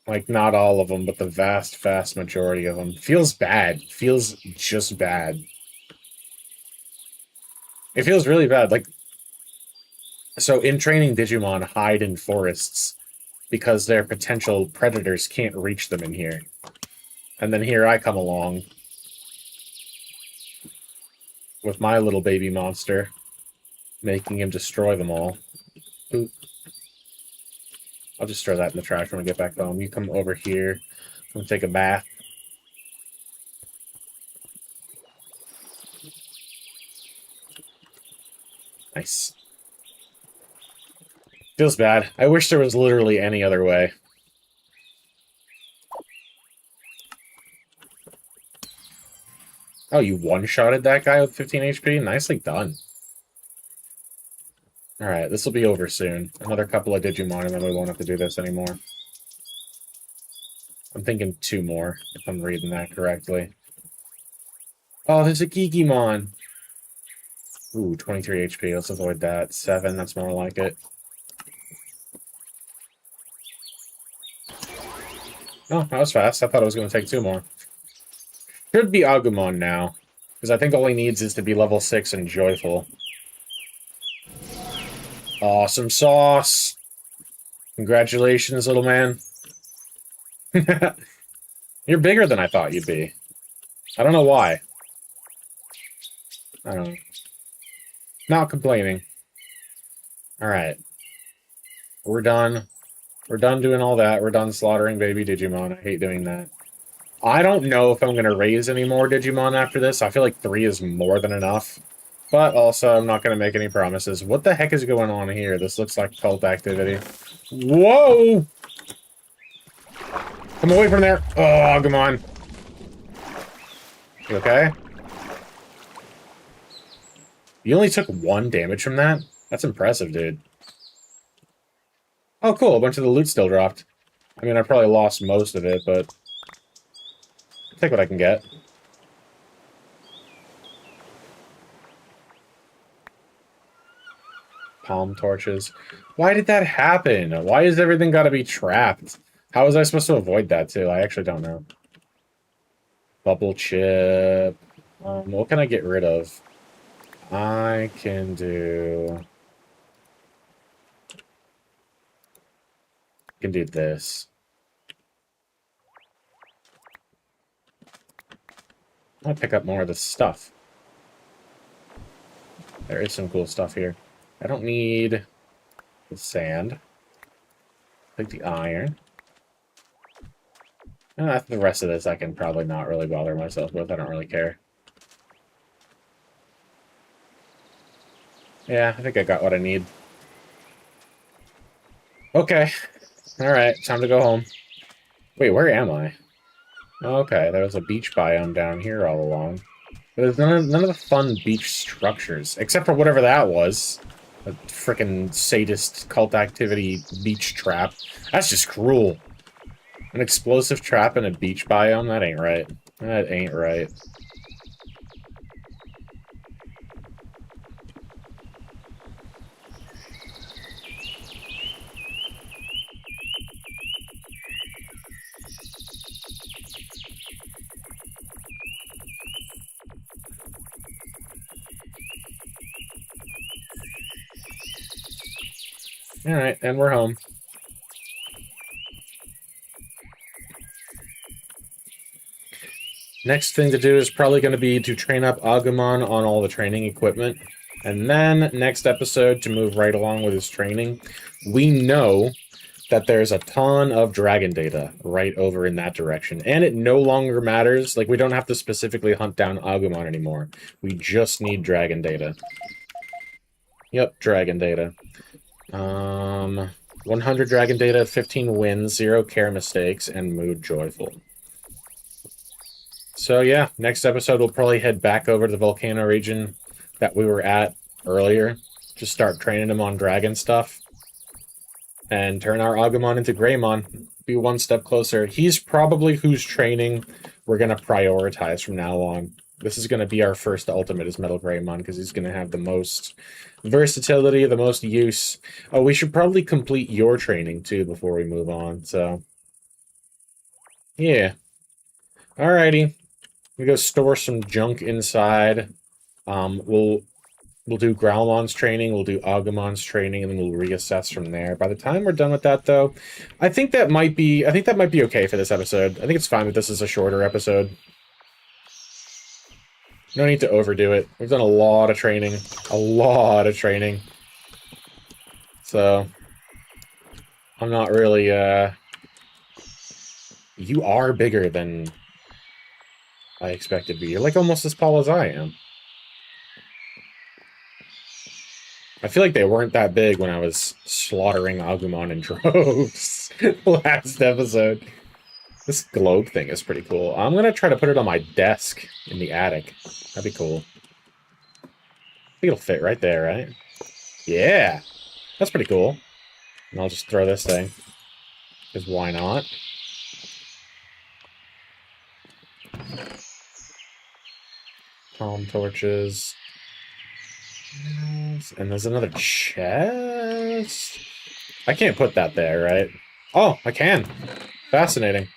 Like, not all of them, but the vast, vast majority of them. Feels bad. Feels just bad. It feels really bad. Like, so in training, Digimon hide in forests because their potential predators can't reach them in here. And then here I come along with my little baby monster, making him destroy them all. Oop. I'll just throw that in the trash when I get back home. You come over here. I'm gonna take a bath. Nice. Feels bad. I wish there was literally any other way. Oh, you one-shotted that guy with 15 HP? Nicely done. Alright, this will be over soon. Another couple of Digimon, and then we won't have to do this anymore. I'm thinking 2 more, if I'm reading that correctly. Oh, there's a Gigimon! Ooh, 23 HP. Let's avoid that. 7, that's more like it. Oh, that was fast. I thought it was going to take 2 more. Should be Agumon now, because I think all he needs is to be level 6 and joyful. Awesome sauce! Congratulations, little man. You're bigger than I thought you'd be. I don't know why. I don't know. Not complaining. Alright. We're done. We're done doing all that. We're done slaughtering baby Digimon. I hate doing that. I don't know if I'm going to raise any more Digimon after this. I feel like 3 is more than enough. But also, I'm not going to make any promises. What the heck is going on here? This looks like cult activity. Whoa! Come away from there! Oh, come on. You okay? You only took 1 damage from that? That's impressive, dude. Oh, cool. A bunch of the loot still dropped. I mean, I probably lost most of it, but... I'll take what I can get. Palm torches. Why did that happen? Why is everything gotta be trapped? How was I supposed to avoid that, too? I actually don't know. Bubble chip. What can I get rid of? I can do... I can do this. I'll pick up more of this stuff. There is some cool stuff here. I don't need the sand. Take the iron. The rest of this I can probably not really bother myself with. I don't really care. Yeah, I think I got what I need. Okay. Alright, time to go home. Wait, where am I? Okay, there was a beach biome down here all along. But there's none of the fun beach structures, except for whatever that was. A frickin' sadist cult activity beach trap. That's just cruel. An explosive trap in a beach biome? That ain't right. That ain't right. Alright, and we're home. Next thing to do is probably going to be to train up Agumon on all the training equipment. And then, next episode, to move right along with his training. We know that there's a ton of dragon data right over in that direction. And it no longer matters. Like, we don't have to specifically hunt down Agumon anymore. We just need dragon data. Yep, dragon data. 100 dragon data, 15 wins, 0 care mistakes, and mood joyful. So yeah, next episode we'll probably head back over to the volcano region that we were at earlier. Just start training him on dragon stuff. And turn our Agumon into Greymon. Be one step closer. He's probably whose training we're going to prioritize from now on. This is going to be our first ultimate is Metal Greymon, because he's going to have the most versatility, the most use. Oh, we should probably complete your training, too, before we move on, so... Yeah. Alrighty. We go store some junk inside. We'll do Growlmon's training, we'll do Agumon's training, and then we'll reassess from there. By the time we're done with that, though, I think that might be okay for this episode. I think it's fine that this is a shorter episode. No need to overdo it. We've done a lot of training. A lot of training. So, I'm not really, You are bigger than I expected to be. You're like almost as tall as I am. I feel like they weren't that big when I was slaughtering Agumon in droves last episode. This globe thing is pretty cool. I'm gonna try to put it on my desk in the attic. That'd be cool. I think it'll fit right there, right? Yeah! That's pretty cool. And I'll just throw this thing. Because why not? Palm torches. And there's another chest? I can't put that there, right? Oh, I can. Fascinating.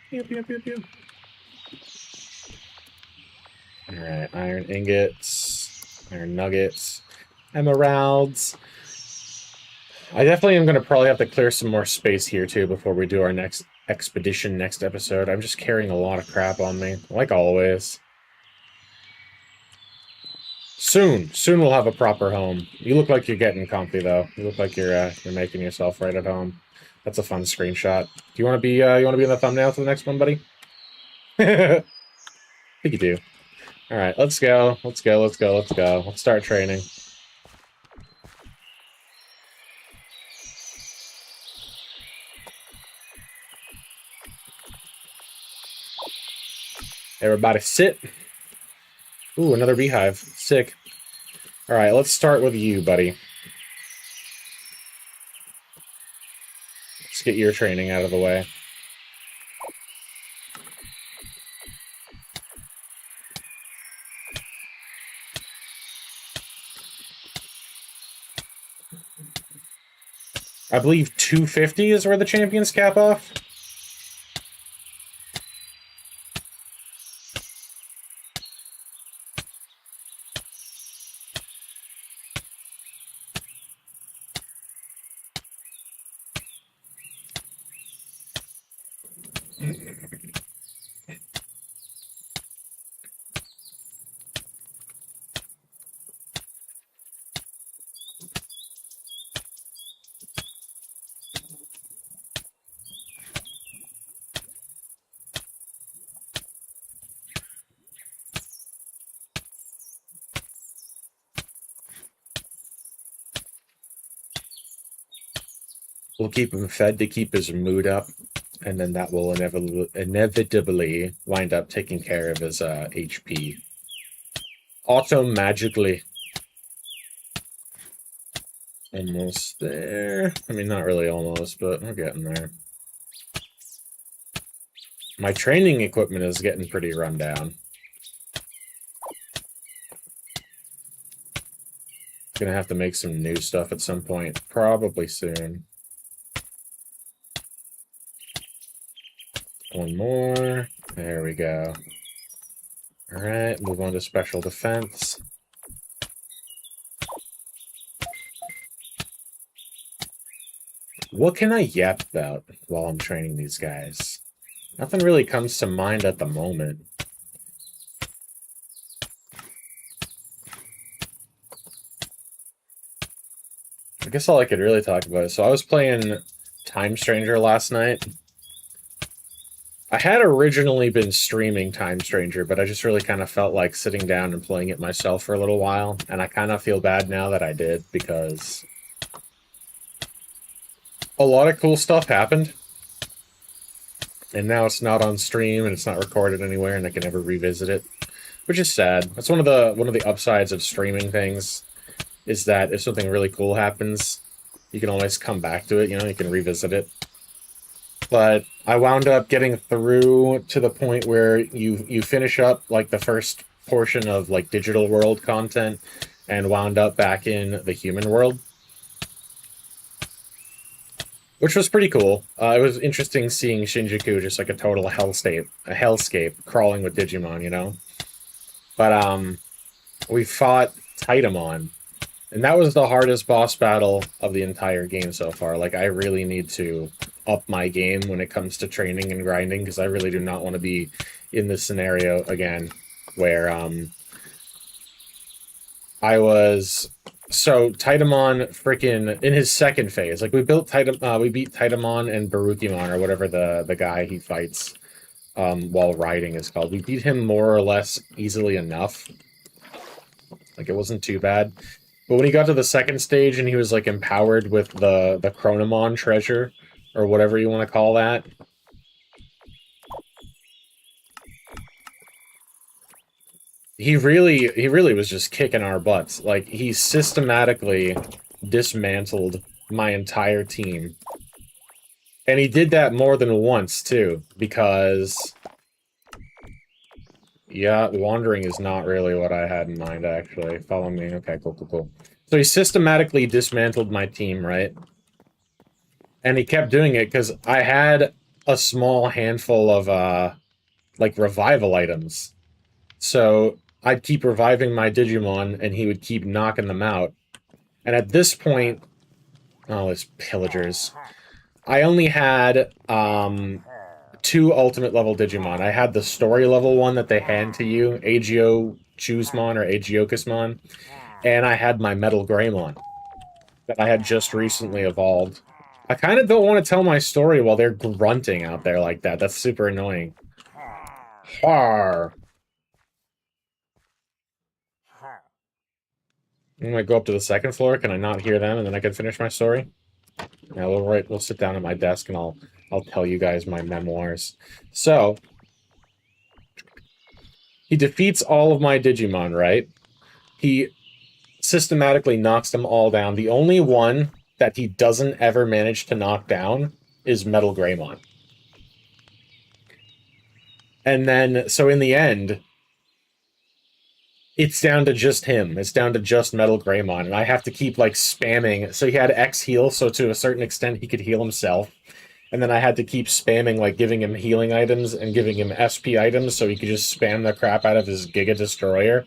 Pew, pew, pew, pew. Alright, iron ingots, iron nuggets, emeralds. I definitely am going to probably have to clear some more space here, too, before we do our next expedition next episode. I'm just carrying a lot of crap on me, like always. Soon we'll have a proper home. You look like you're getting comfy, though. You look like you're making yourself right at home. That's a fun screenshot. Do you want to be in the thumbnail for the next one, buddy? I think you do. All right, let's go. Let's go. Let's go. Let's go. Let's start training. Everybody sit. Ooh, another beehive. Sick. All right, let's start with you, buddy. Let's get your training out of the way. I believe 250 is where the champions cap off. We'll keep him fed to keep his mood up, and then that will inevitably wind up taking care of his HP. Auto-magically. Almost there. I mean, not really almost, but we're getting there. My training equipment is getting pretty run down. Gonna have to make some new stuff at some point. Probably soon. One more. There we go. Alright, move on to special defense. What can I yap about while I'm training these guys? Nothing really comes to mind at the moment. I guess all I could really talk about is, so I was playing Time Stranger last night. I had originally been streaming Time Stranger, but I just really kind of felt like sitting down and playing it myself for a little while, and I kind of feel bad now that I did, because a lot of cool stuff happened, and now it's not on stream, and it's not recorded anywhere, and I can never revisit it, which is sad. That's one of the upsides of streaming things, is that if something really cool happens, you can always come back to it, you know, you can revisit it. But I wound up getting through to the point where you finish up, like, the first portion of, like, digital world content, and wound up back in the human world. Which was pretty cool. It was interesting seeing Shinjuku just like a total hellscape, crawling with Digimon, you know? But, we fought Titamon, and that was the hardest boss battle of the entire game so far. Like, I really need to up my game when it comes to training and grinding, because I really do not want to be in this scenario again, where, I was... So, Titamon freaking in his second phase. Like, we beat Titamon and Barukimon, or whatever the guy he fights while riding is called. We beat him more or less easily enough. Like, it wasn't too bad. But when he got to the second stage and he was, like, empowered with the Chronomon treasure, or whatever you want to call that, he really was just kicking our butts. Like, he systematically dismantled my entire team. And he did that more than once, too, because... Yeah, wandering is not really what I had in mind, actually. Follow me. Okay, cool. So he systematically dismantled my team, right? And he kept doing it because I had a small handful of, like, revival items. So I'd keep reviving my Digimon, and he would keep knocking them out. And at this point, Oh, it's pillagers. I only had, 2 ultimate level Digimon. I had the story level one that they hand to you, Agio Chusmon or Agiokismon, and I had my Metal Greymon that I had just recently evolved. I kind of don't want to tell my story while they're grunting out there like that. That's super annoying. Har. I'm gonna go up to the second floor. Can I not hear them, and then I can finish my story? Yeah, we'll sit down at my desk, and I'll tell you guys my memoirs. So, he defeats all of my Digimon, right? He systematically knocks them all down. The only one that he doesn't ever manage to knock down is Metal Greymon. And then, so in the end, it's down to just him. It's down to just Metal Greymon, and I have to keep, like, spamming. So he had X heal, so to a certain extent he could heal himself. And then I had to keep spamming, like, giving him healing items and giving him SP items so he could just spam the crap out of his Giga Destroyer.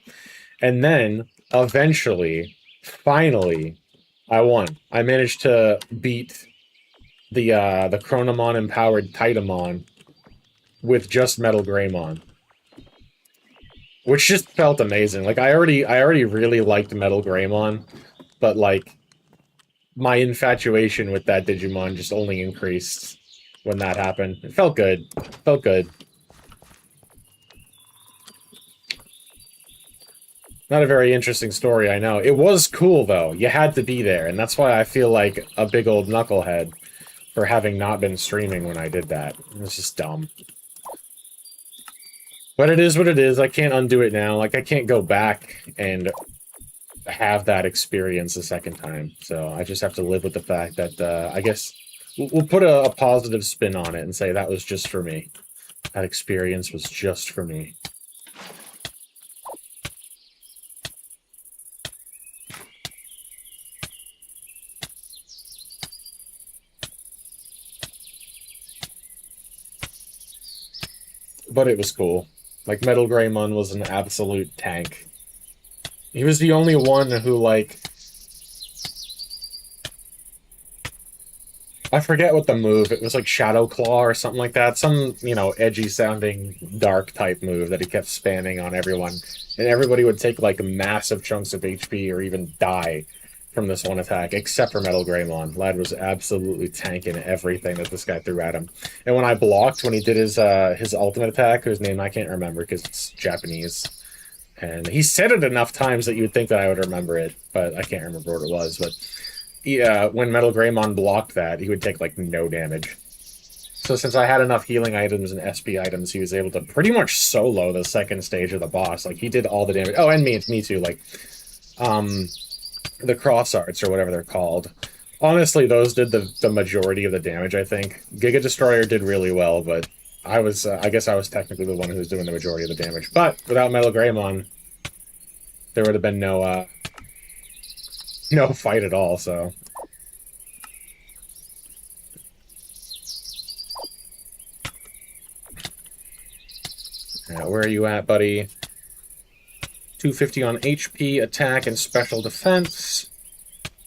And then, eventually, finally, I won. I managed to beat the Chronomon-empowered Titamon with just Metal Greymon. Which just felt amazing. Like, I already really liked Metal Greymon, but, like, my infatuation with that Digimon just only increased when that happened. It felt good. It felt good. Not a very interesting story, I know. It was cool, though. You had to be there, and that's why I feel like a big old knucklehead for having not been streaming when I did that. It was just dumb. But it is what it is. I can't undo it now. Like, I can't go back and have that experience a second time. So I just have to live with the fact that, I guess, we'll put a positive spin on it and say that was just for me. That experience was just for me. But it was cool. Like, Metal Greymon was an absolute tank. He was the only one who, like... I forget what the move, it was like Shadow Claw or something like that. Some, you know, edgy-sounding dark-type move that he kept spamming on everyone. And everybody would take, like, massive chunks of HP or even die from this one attack, except for Metal Greymon. Lad was absolutely tanking everything that this guy threw at him. And when I blocked, when he did his ultimate attack, whose name I can't remember because it's Japanese, and he said it enough times that you would think that I would remember it, but I can't remember what it was. But yeah, when Metal Greymon blocked that, he would take, like, no damage. So since I had enough healing items and SP items, he was able to pretty much solo the second stage of the boss. Like, he did all the damage. Oh, and me too. Like, the cross arts, or whatever they're called. Honestly, those did the majority of the damage, I think. Giga Destroyer did really well, but I guess I was technically the one who was doing the majority of the damage. But without Metal Greymon, there would have been no fight at all, so... Where are you at, buddy? 250 on HP, attack, and special defense.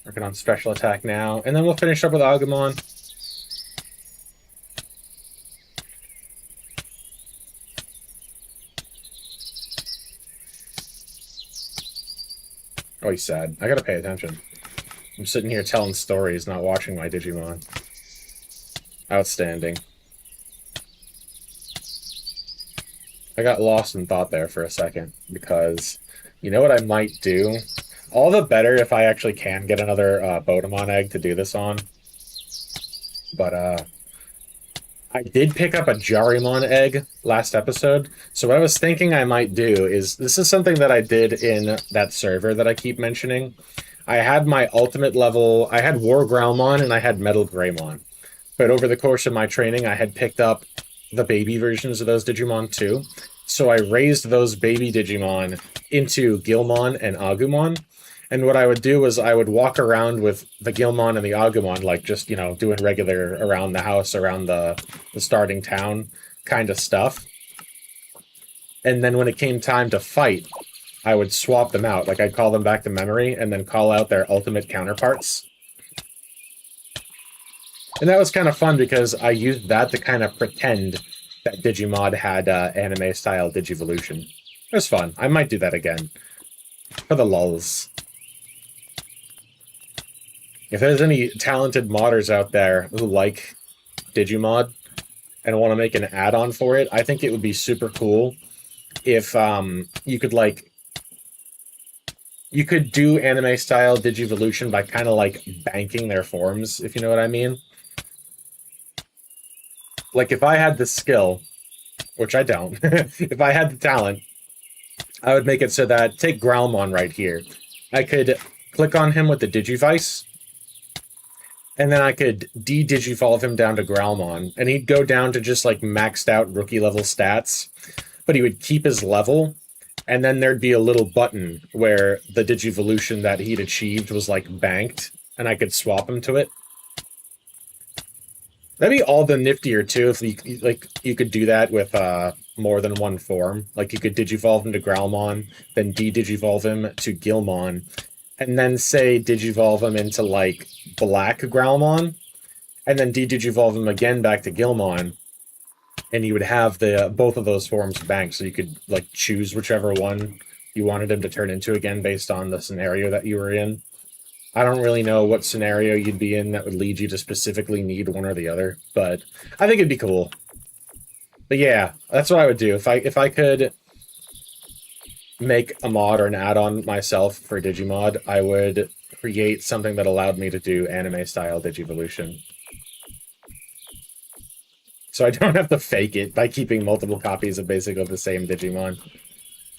Working on special attack now. And then we'll finish up with Agumon. Oh, he's sad. I gotta pay attention. I'm sitting here telling stories, not watching my Digimon. Outstanding. I got lost in thought there for a second, because you know what I might do? All the better if I actually can get another Bodemon egg to do this on. But I did pick up a Jarimon egg last episode, so what I was thinking I might do is, this is something that I did in that server that I keep mentioning. I had my ultimate level, I had War Growlmon and I had Metal Greymon. But over the course of my training, I had picked up the baby versions of those Digimon too. So I raised those baby Digimon into Gilmon and Agumon. And what I would do was I would walk around with the Gilmon and the Agumon, like, just, you know, doing regular around the house, around the starting town kind of stuff. And then when it came time to fight, I would swap them out. Like, I'd call them back to memory and then call out their ultimate counterparts. And that was kind of fun because I used that to kind of pretend that Digimod had anime-style Digivolution. It was fun. I might do that again. For the lulz. If there's any talented modders out there who like Digimod and want to make an add-on for it, I think it would be super cool if you could, like... You could do anime-style Digivolution by kind of, like, banking their forms, if you know what I mean. Like, if I had the skill, which I don't, if I had the talent, I would make it so that, take Growlmon right here. I could click on him with the Digivice, and then I could de-Digivolve him down to Growlmon, and he'd go down to just, like, maxed out rookie-level stats, but he would keep his level, and then there'd be a little button where the Digivolution that he'd achieved was, like, banked, and I could swap him to it. That'd be all the niftier, too, if you could do that with more than one form. Like, you could Digivolve him to Growlmon, then de-Digivolve him to Gilmon, and then, say, Digivolve him into, like, Black Growlmon, and then de-Digivolve him again back to Gilmon, and you would have the both of those forms banked, so you could, like, choose whichever one you wanted him to turn into again based on the scenario that you were in. I don't really know what scenario you'd be in that would lead you to specifically need one or the other, but I think it'd be cool. But yeah, that's what I would do. If I could make a mod or an add-on myself for Digimod, I would create something that allowed me to do anime-style Digivolution. So I don't have to fake it by keeping multiple copies of basically the same Digimon.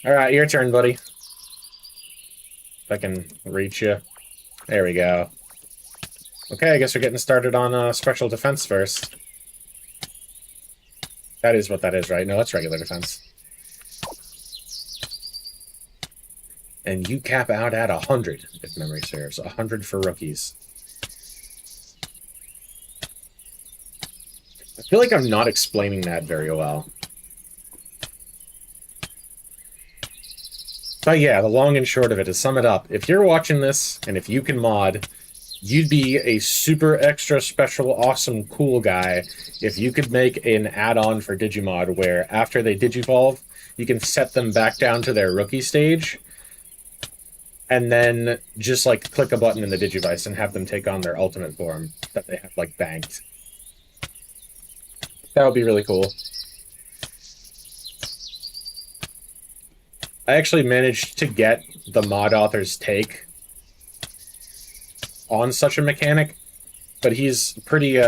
Alright, your turn, buddy. If I can reach you. There we go. Okay, I guess we're getting started on special defense first. That is what that is, right? No, that's regular defense. And you cap out at 100, if memory serves. 100 for rookies. I feel like I'm not explaining that very well. But yeah, the long and short of it, to sum it up, if you're watching this, and if you can mod, you'd be a super extra special, awesome, cool guy if you could make an add-on for Digimod where after they Digivolve, you can set them back down to their rookie stage, and then just, like, click a button in the Digivice and have them take on their ultimate form that they have, like, banked. That would be really cool. I actually managed to get the mod author's take on such a mechanic, but he's pretty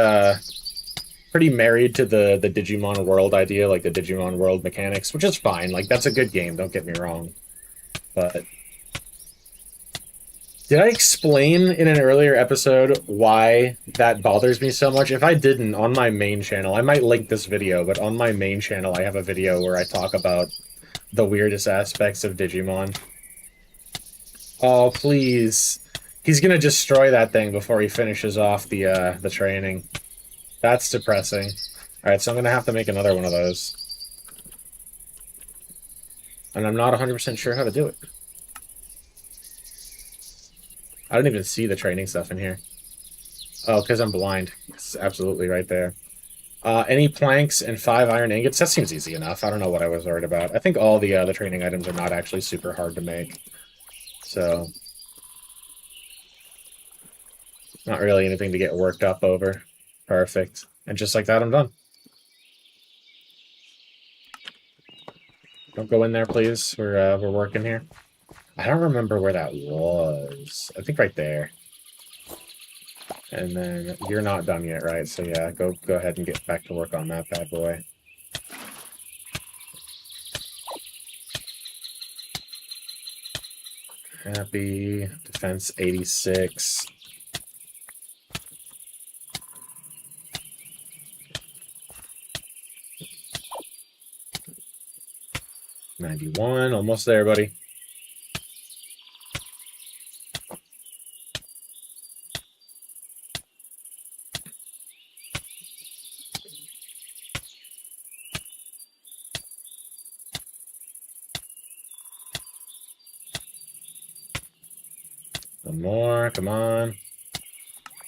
married to the Digimon World idea, like the Digimon World mechanics, which is fine. Like, that's a good game, don't get me wrong. But did I explain in an earlier episode why that bothers me so much? If I didn't, on my main channel, I might link this video, but on my main channel I have a video where I talk about the weirdest aspects of Digimon. Oh, please. He's gonna destroy that thing before he finishes off the training. That's depressing. Alright, so I'm gonna have to make another one of those. And I'm not 100% sure how to do it. I don't even see the training stuff in here. Oh, because I'm blind. It's absolutely right there. Any planks and 5 iron ingots? That seems easy enough. I don't know what I was worried about. I think all the training items are not actually super hard to make. So, not really anything to get worked up over. Perfect. And just like that, I'm done. Don't go in there, please. We're working here. I don't remember where that was. I think right there. And then you're not done yet, right? So yeah, go ahead and get back to work on that bad boy. Happy. Defense 86. $91. Almost there, buddy. One more, come on.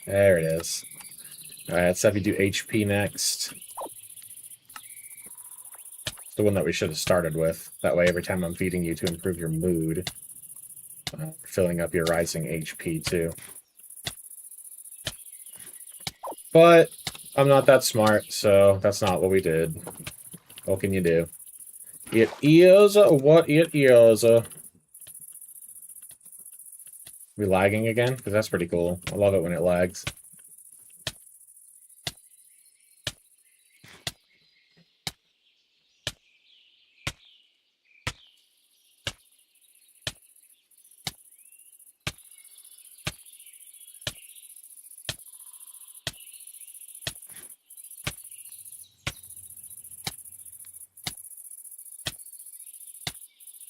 There it is. Alright, let's have you do HP next. It's the one that we should have started with. That way, every time I'm feeding you to improve your mood, filling up your rising HP too. But I'm not that smart, so that's not what we did. What can you do? It is what it is. We lagging again? Because that's pretty cool. I love it when it lags.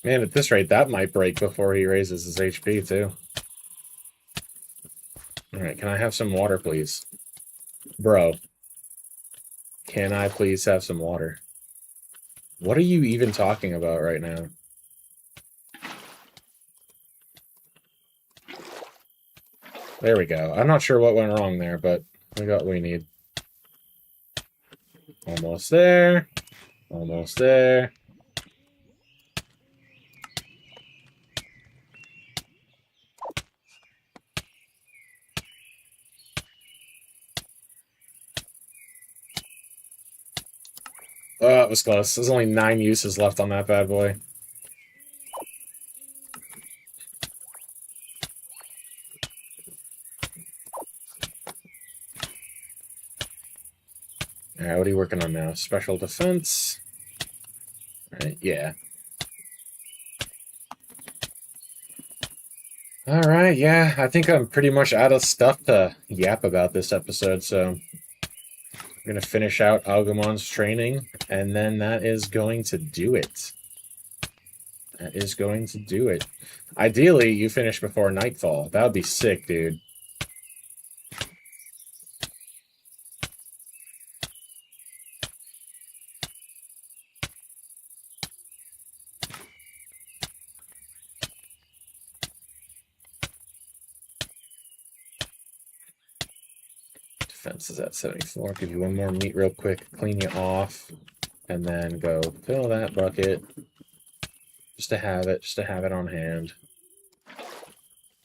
Man, at this rate, that might break before he raises his HP, too. Alright, can I have some water, please? Bro. Can I please have some water? What are you even talking about right now? There we go. I'm not sure what went wrong there, but we got what we need. Almost there. Almost there. Oh, it was close. There's only 9 uses left on that bad boy. Alright, what are you working on now? Special defense? Alright, yeah. Alright, yeah. I think I'm pretty much out of stuff to yap about this episode, so we're going to finish out Agumon's training, and then that is going to do it. That is going to do it. Ideally, you finish before nightfall. That would be sick, dude. Defense is at 74. Give you one more meat real quick. Clean you off. And then go fill that bucket. Just to have it on hand.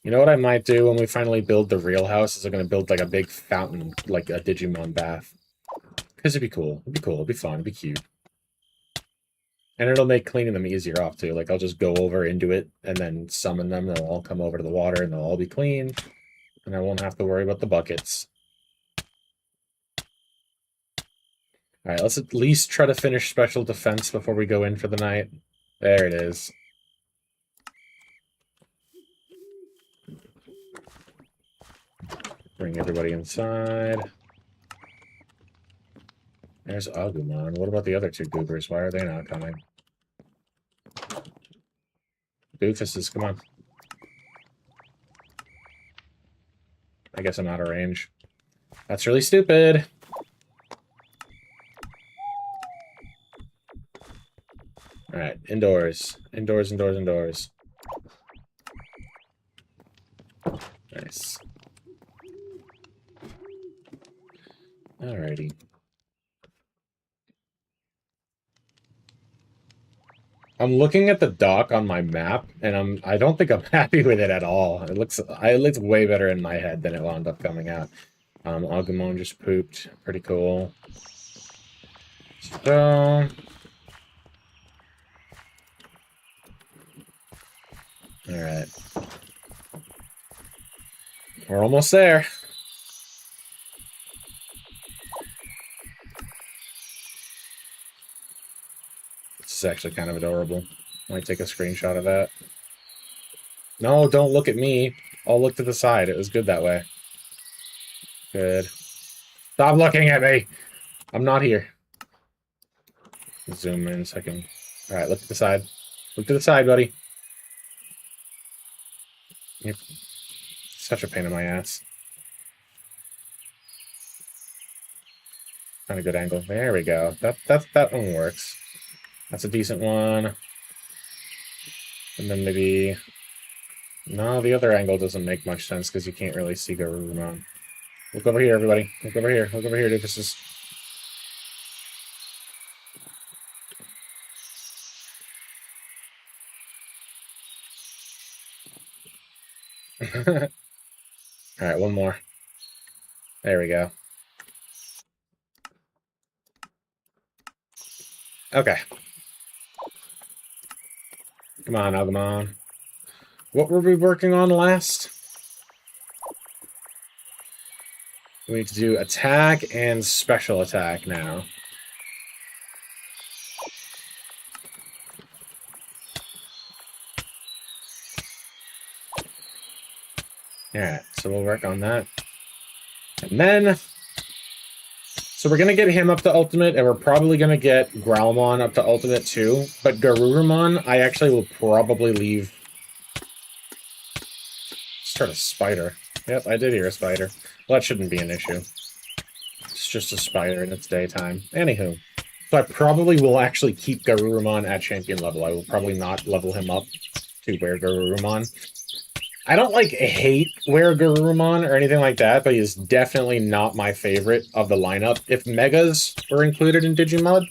You know what I might do when we finally build the real house? Is I'm going to build like a big fountain, like a Digimon bath. Because it'd be cool. It'd be cool. It'd be fun. It'd be cute. And it'll make cleaning them easier off, too. Like, I'll just go over into it and then summon them. They'll all come over to the water and they'll all be clean. And I won't have to worry about the buckets. Alright, let's at least try to finish special defense before we go in for the night. There it is. Bring everybody inside. There's Agumon. What about the other 2 goobers? Why are they not coming? Doofuses, come on. I guess I'm out of range. That's really stupid. Alright, indoors. Indoors, indoors, indoors. Nice. Alrighty. I'm looking at the dock on my map, and I don't think I'm happy with it at all. It looks way better in my head than it wound up coming out. Agumon just pooped. Pretty cool. So... Alright. We're almost there. This is actually kind of adorable. Might take a screenshot of that. No, don't look at me. I'll look to the side. It was good that way. Good. Stop looking at me! I'm not here. Zoom in a second. Alright, look to the side. Look to the side, buddy. You're such a pain in my ass. Kind of good angle. There we go. That one works. That's a decent one. And then maybe... No, the other angle doesn't make much sense because you can't really see Garurumon. Look over here, everybody. Look over here. Look over here, doofuses. Alright, one more. There we go. Okay. Come on, Agumon. What were we working on last? We need to do attack and special attack now. Alright, so we'll work on that. And then... So we're going to get him up to ultimate, and we're probably going to get Growlmon up to ultimate too. But Garurumon, I actually will probably leave... Just heard a spider. Yep, I did hear a spider. Well, that shouldn't be an issue. It's just a spider, and it's daytime. Anywho. So I probably will actually keep Garurumon at champion level. I will probably not level him up to Were Garurumon. I don't, like, hate Were Garurumon or anything like that, but he's definitely not my favorite of the lineup. If Megas were included in Digimod,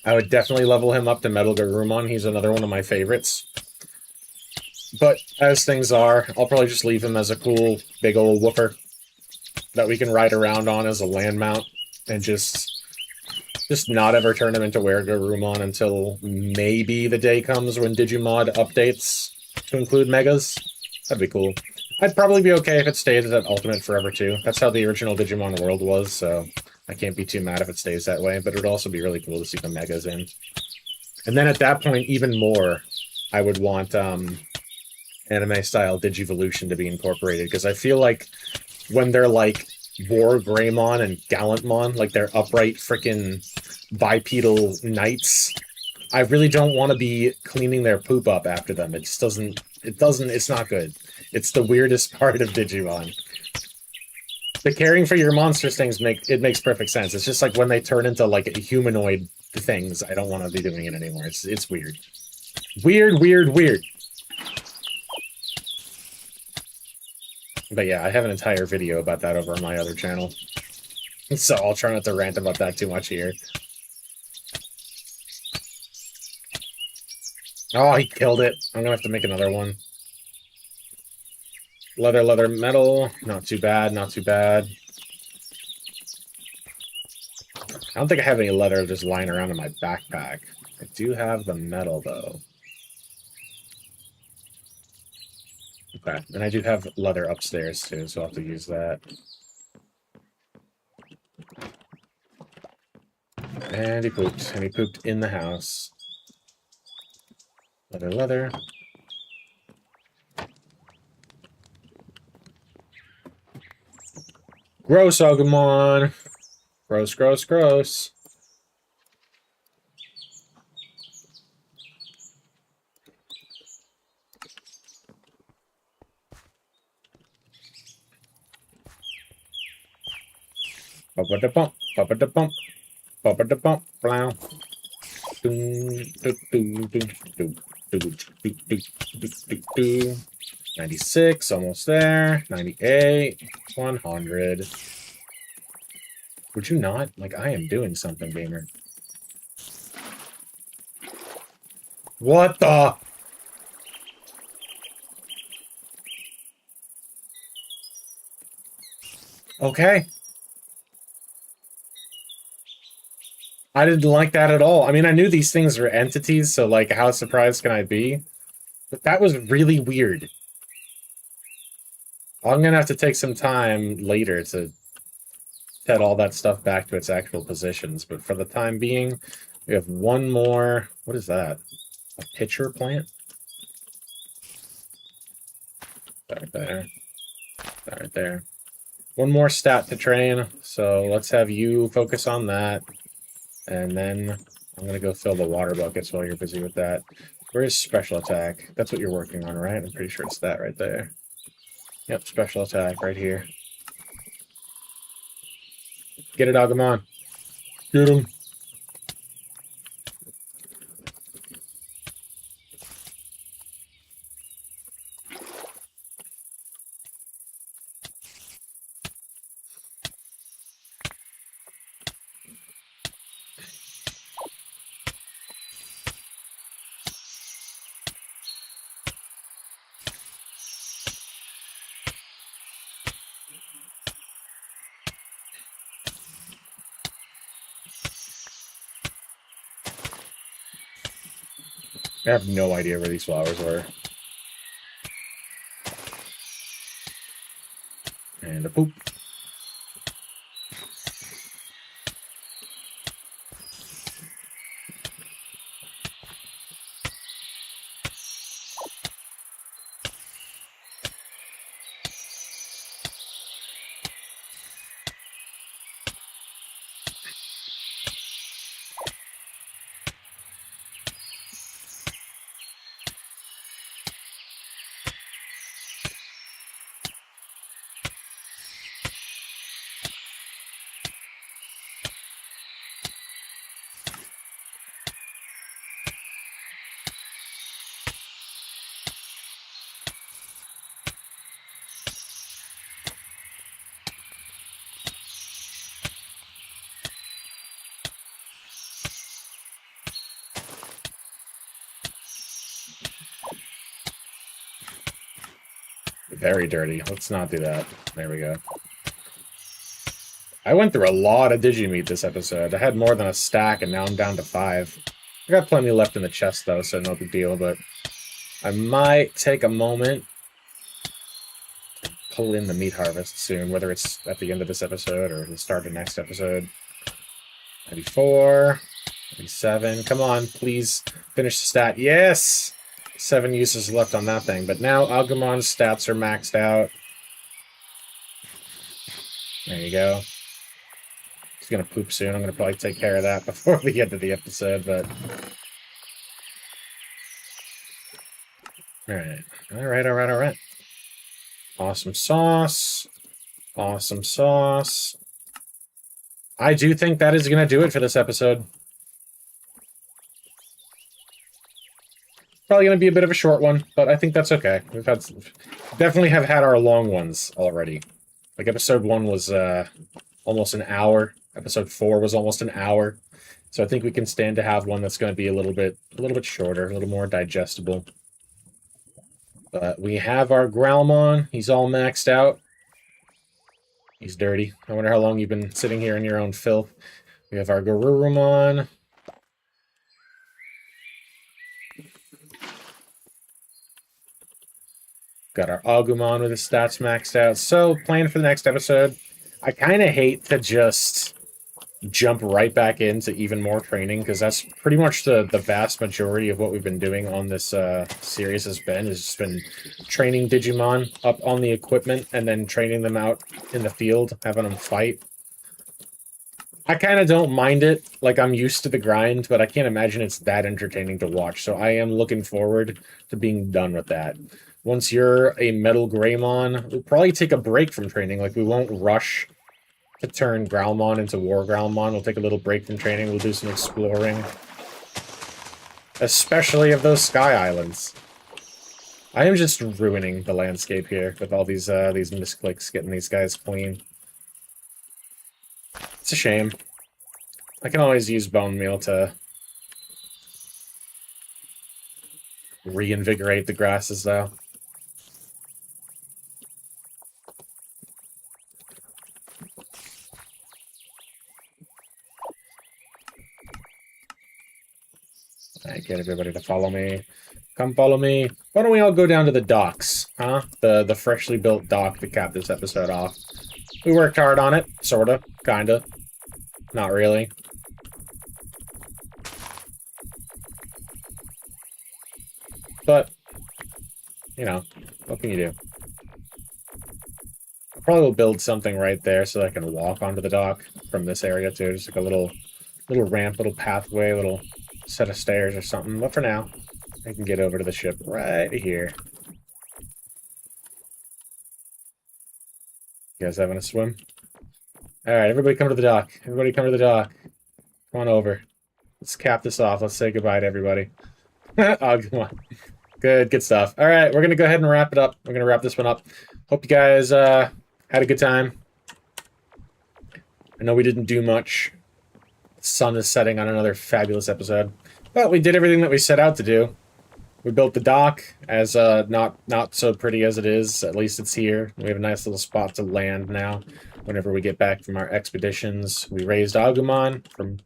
I would definitely level him up to Metal Garurumon. He's another one of my favorites. But as things are, I'll probably just leave him as a cool, big old woofer that we can ride around on as a land mount and just not ever turn him into Were Garurumon until maybe the day comes when Digimod updates to include Megas. That'd be cool. I'd probably be okay if it stayed at Ultimate forever, too. That's how the original Digimon world was, so I can't be too mad if it stays that way, but it would also be really cool to see the Megas in. And then at that point, even more, I would want anime-style Digivolution to be incorporated, because I feel like when they're like War Greymon and Gallantmon, like they're upright frickin' bipedal knights, I really don't want to be cleaning their poop up after them. It just doesn't, it's not good. It's the weirdest part of Digimon. The caring for your monsters things makes perfect sense. It's just like when they turn into like humanoid things, I don't want to be doing it anymore. It's weird. Weird, weird, weird. But yeah, I have an entire video about that over on my other channel. So I'll try not to rant about that too much here. Oh, he killed it. I'm gonna have to make another one. Leather, leather, metal. Not too bad, not too bad. I don't think I have any leather just lying around in my backpack. I do have the metal, though. Okay, and I do have leather upstairs, too, so I'll have to use that. And he pooped in the house. Leather, leather. Gross, Agumon! Gross, gross, gross. Ba-ba-da-bump, ba-ba-da-bump, ba-ba-da-bump, blow. 96, almost there. 98, 100. Would you not? Like, I am doing something, gamer. What the? Okay. I didn't like that at all. I mean, I knew these things were entities, so, like, how surprised can I be? But that was really weird. I'm gonna have to take some time later to set all that stuff back to its actual positions, but for the time being, we have one more... What is that? A pitcher plant? That right there. That right there. One more stat to train, so let's have you focus on that. And then I'm going to go fill the water buckets while you're busy with that. Where is special attack? That's what you're working on, right? I'm pretty sure it's that right there. Yep, special attack right here. Get it, Agumon. Get him. I have no idea where these flowers were. And a poop. Very dirty. Let's not do that. There we go. I went through a lot of Digimeat this episode. I had more than a stack, and now I'm down to 5. I got plenty left in the chest, though, so no big deal, but I might take a moment to pull in the meat harvest soon, whether it's at the end of this episode or the start of next episode. 94, 97. Come on, please finish the stat. Yes! 7 uses left on that thing, but now Agumon's stats are maxed out. There you go. He's gonna poop soon. I'm gonna probably take care of that before the end of the episode, but... Alright. Alright. Awesome sauce. Awesome sauce. I do think that is gonna do it for this episode. Probably going to be a bit of a short one, but I think that's okay. Definitely have had our long ones already. Like, episode 1 was almost an hour. Episode 4 was almost an hour. So I think we can stand to have one that's going to be a little bit shorter, a little more digestible. But we have our Growlmon. He's all maxed out. He's dirty. I wonder how long you've been sitting here in your own filth. We have our Garurumon. Got our Agumon with his stats maxed out. So, plan for the next episode. I kind of hate to just jump right back into even more training, because that's pretty much the vast majority of what we've been doing on this series has just been training Digimon up on the equipment and then training them out in the field, having them fight. I kind of don't mind it. Like, I'm used to the grind, but I can't imagine it's that entertaining to watch. So I am looking forward to being done with that. Once you're a Metal Greymon, we'll probably take a break from training. Like, we won't rush to turn Growlmon into War Growlmon. We'll take a little break from training. We'll do some exploring. Especially of those Sky Islands. I am just ruining the landscape here with all these misclicks, getting these guys clean. It's a shame. I can always use bone meal to reinvigorate the grasses, though. I get everybody to follow me. Come follow me. Why don't we all go down to the docks, huh? The freshly built dock to cap this episode off. We worked hard on it, sorta, kinda. Not really. But, you know, what can you do? I probably will build something right there so that I can walk onto the dock from this area too. Just like a little ramp, little pathway, little set of stairs or something. But for now, I can get over to the ship right here. You guys having a swim? Alright, everybody come to the dock. Everybody come to the dock. Come on over. Let's cap this off. Let's say goodbye to everybody. Oh, come on. Good stuff. Alright, we're going to go ahead and wrap it up. We're going to wrap this one up. Hope you guys had a good time. I know we didn't do much. The sun is setting on another fabulous episode. But we did everything that we set out to do. We built the dock, as not so pretty as it is. At least it's here. We have a nice little spot to land now. Whenever we get back from our expeditions, we raised Agumon from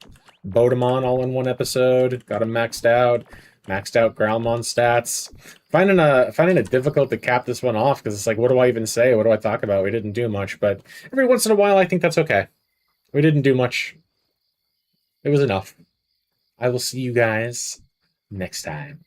Bodemon all in one episode. Got him maxed out. Maxed out Growlmon stats. Finding it difficult to cap this one off, because it's like, what do I even say? What do I talk about? We didn't do much, but every once in a while I think that's okay. We didn't do much. It was enough. I will see you guys next time.